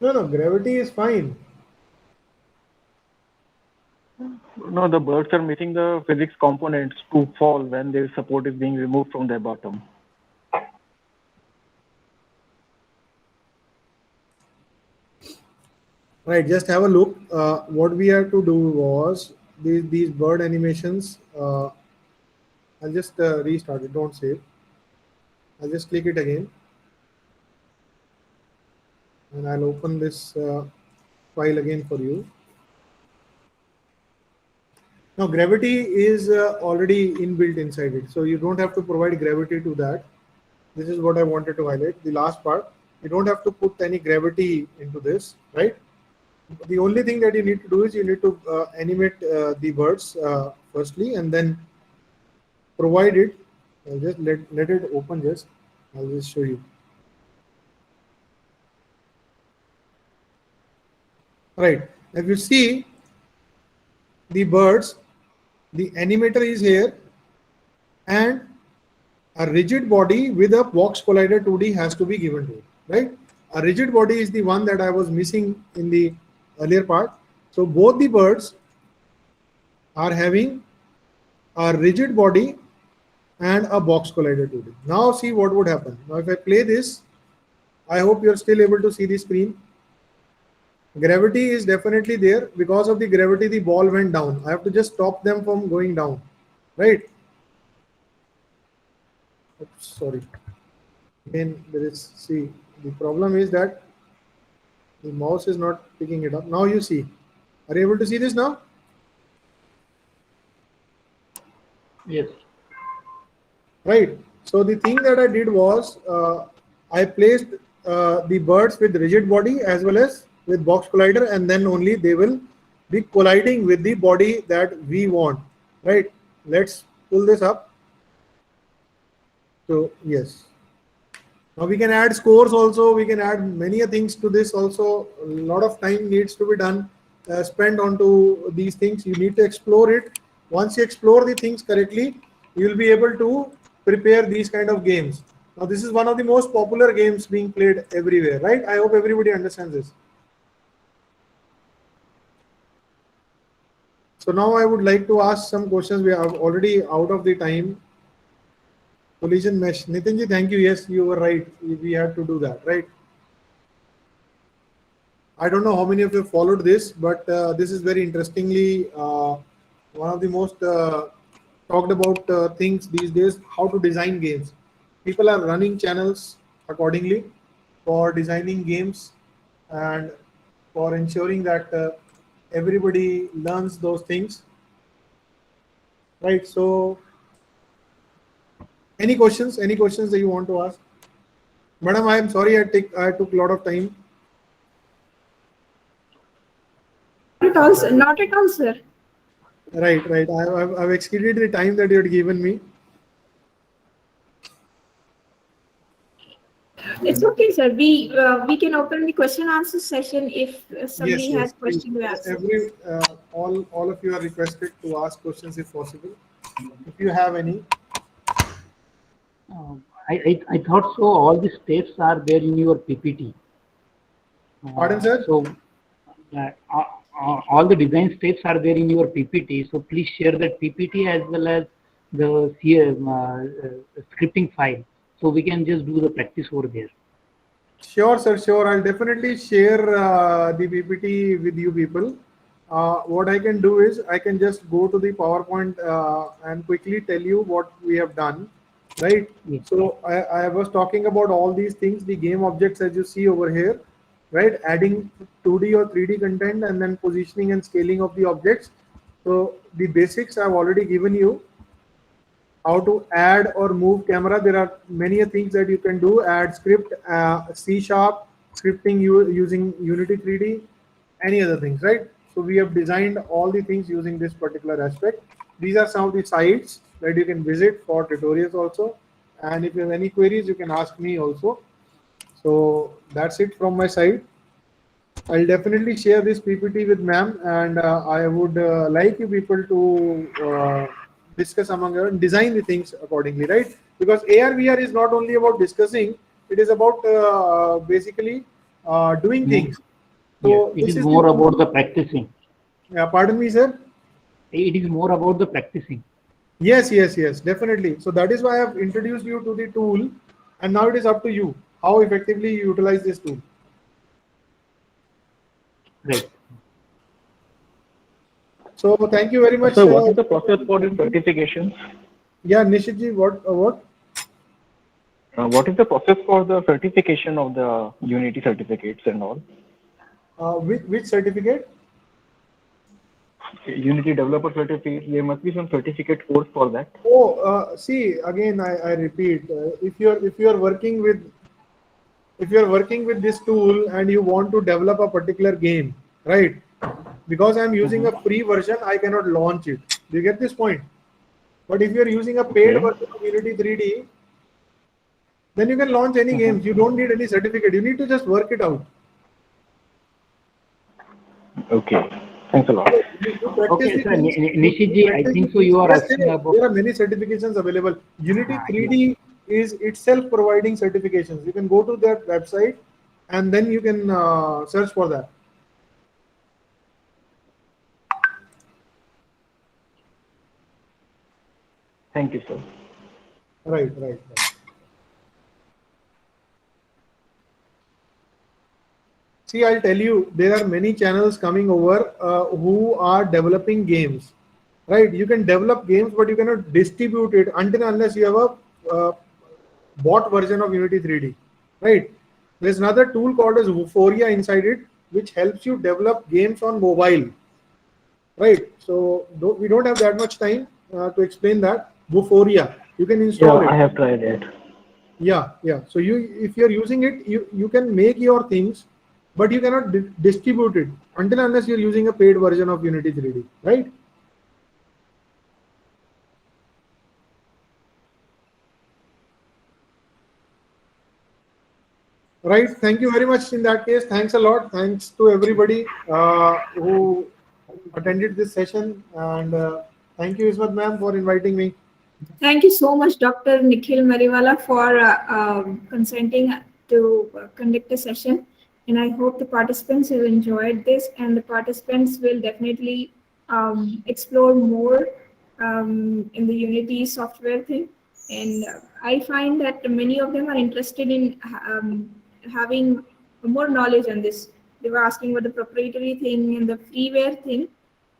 No, gravity is fine. No, the birds are missing the physics components to fall when their support is being removed from their bottom. Right, just have a look. What we had to do was these bird animations. I'll just restart it. Don't save. I'll just click it again, and I'll open this file again for you. Now, gravity is already inbuilt inside it, so you don't have to provide gravity to that. This is what I wanted to highlight. The last part, you don't have to put any gravity into this, right? The only thing that you need to do is you need to animate the birds firstly, and then provide it. I'll just let it open. I'll just show you. Right. If you see the birds, the animator is here, and a rigid body with a box collider 2D has to be given to it, right? A rigid body is the one that I was missing in the earlier part. So both the birds are having a rigid body and a box collider 2D. Now see what would happen. Now if I play this, I hope you're still able to see the screen. Gravity is definitely there. Because of the gravity, the ball went down. I have to just stop them from going down, right? Oops, sorry. Again, see, the problem is that the mouse is not picking it up. Now you see. Are you able to see this now? Yes. Right. So the thing that I did was I placed the birds with rigid body as well as with box collider, and then only they will be colliding with the body that we want. Right. Let's pull this up. So yes. Now we can add scores also. We can add many things to this also. A lot of time needs to be done, spent onto these things. You need to explore it. Once you explore the things correctly, you will be able to prepare these kind of games. Now this is one of the most popular games being played everywhere, right? I hope everybody understands this. So now I would like to ask some questions. We are already out of the time. Collision mesh. Nitinji, thank you. Yes, you were right. We had to do that, right? I don't know how many of you followed this, but this is very interestingly one of the most talked about things these days, how to design games. People are running channels accordingly for designing games and for ensuring that everybody learns those things. Right. So any questions that you want to ask? Madam, I am sorry I took a lot of time. Not at all, sir. Right. I've exceeded the time that you had given me. It's okay, sir. We can open the question answer session if somebody has question to ask. All of you are requested to ask questions if possible. If you have any. I thought so. All the steps are there in your PPT. Pardon, sir? So all the design steps are there in your PPT. So please share that PPT as well as the scripting file, so we can just do the practice over there. Sure, sir. Sure. I'll definitely share the PPT with you people. What I can do is I can just go to the PowerPoint and quickly tell you what we have done. Right. Yes. So I was talking about all these things, the game objects as you see over here, right? Adding 2D or 3D content and then positioning and scaling of the objects. So the basics I've already given you. How to add or move camera. There are many things that you can do. Add script, C# scripting using Unity 3D, any other things, right? So we have designed all the things using this particular aspect. These are some of the sites that you can visit for tutorials also. And if you have any queries, you can ask me also. So that's it from my side. I'll definitely share this PPT with ma'am, and I would like you people to discuss among you and design the things accordingly, right? Because AR VR is not only about discussing; it is about basically doing things. So Yes, this it is is more about the practicing. Yeah, pardon me, sir. It is more about the practicing. Yes, definitely. So that is why I have introduced you to the tool, and now it is up to you how effectively you utilize this tool. Right. So thank you very much. So what is the process for the certifications? Yeah, Nishitji, what? What is the process for the certification of the Unity certificates and all? Which certificate? Unity developer certificate. There must be some certificate course for that. Oh, see, again, I repeat, if you're working with this tool and you want to develop a particular game, right? Because I'm using a free version, I cannot launch it. Do you get this point? But if you're using a paid version of Unity 3D, then you can launch any games. You don't need any certificate. You need to just work it out. Okay. Thanks a lot. Okay, sir. Nishitji, I think so. You are asking about. There are many certifications available. Unity 3D is itself providing certifications. You can go to their website and then you can search for that. Thank you, sir. Right. See, I'll tell you, there are many channels coming over who are developing games, right? You can develop games, but you cannot distribute it until unless you have a bought version of Unity 3D, right? There's another tool called as Vuforia inside it, which helps you develop games on mobile, right? So we don't have that much time to explain that. Vuforia, you can install it. I have tried it. Yeah. So if you're using it, you can make your things, but you cannot distribute it until unless you're using a paid version of Unity 3D, right? Right. Thank you very much. In that case, thanks a lot. Thanks to everybody who attended this session, and thank you, Ismat ma'am, for inviting me. Thank you so much, Dr. Nikhil Mariwala, for consenting to conduct the session. And I hope the participants have enjoyed this, and the participants will definitely explore more in the Unity software thing. And I find that many of them are interested in having more knowledge on this. They were asking about the proprietary thing and the freeware thing.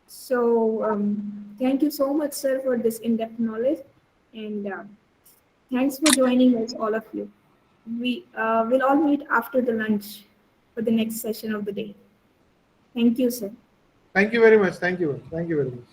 So thank you so much, sir, for this in-depth knowledge. And thanks for joining us, all of you. We will all meet after the lunch for the next session of the day. Thank you, sir. Thank you very much. Thank you very much.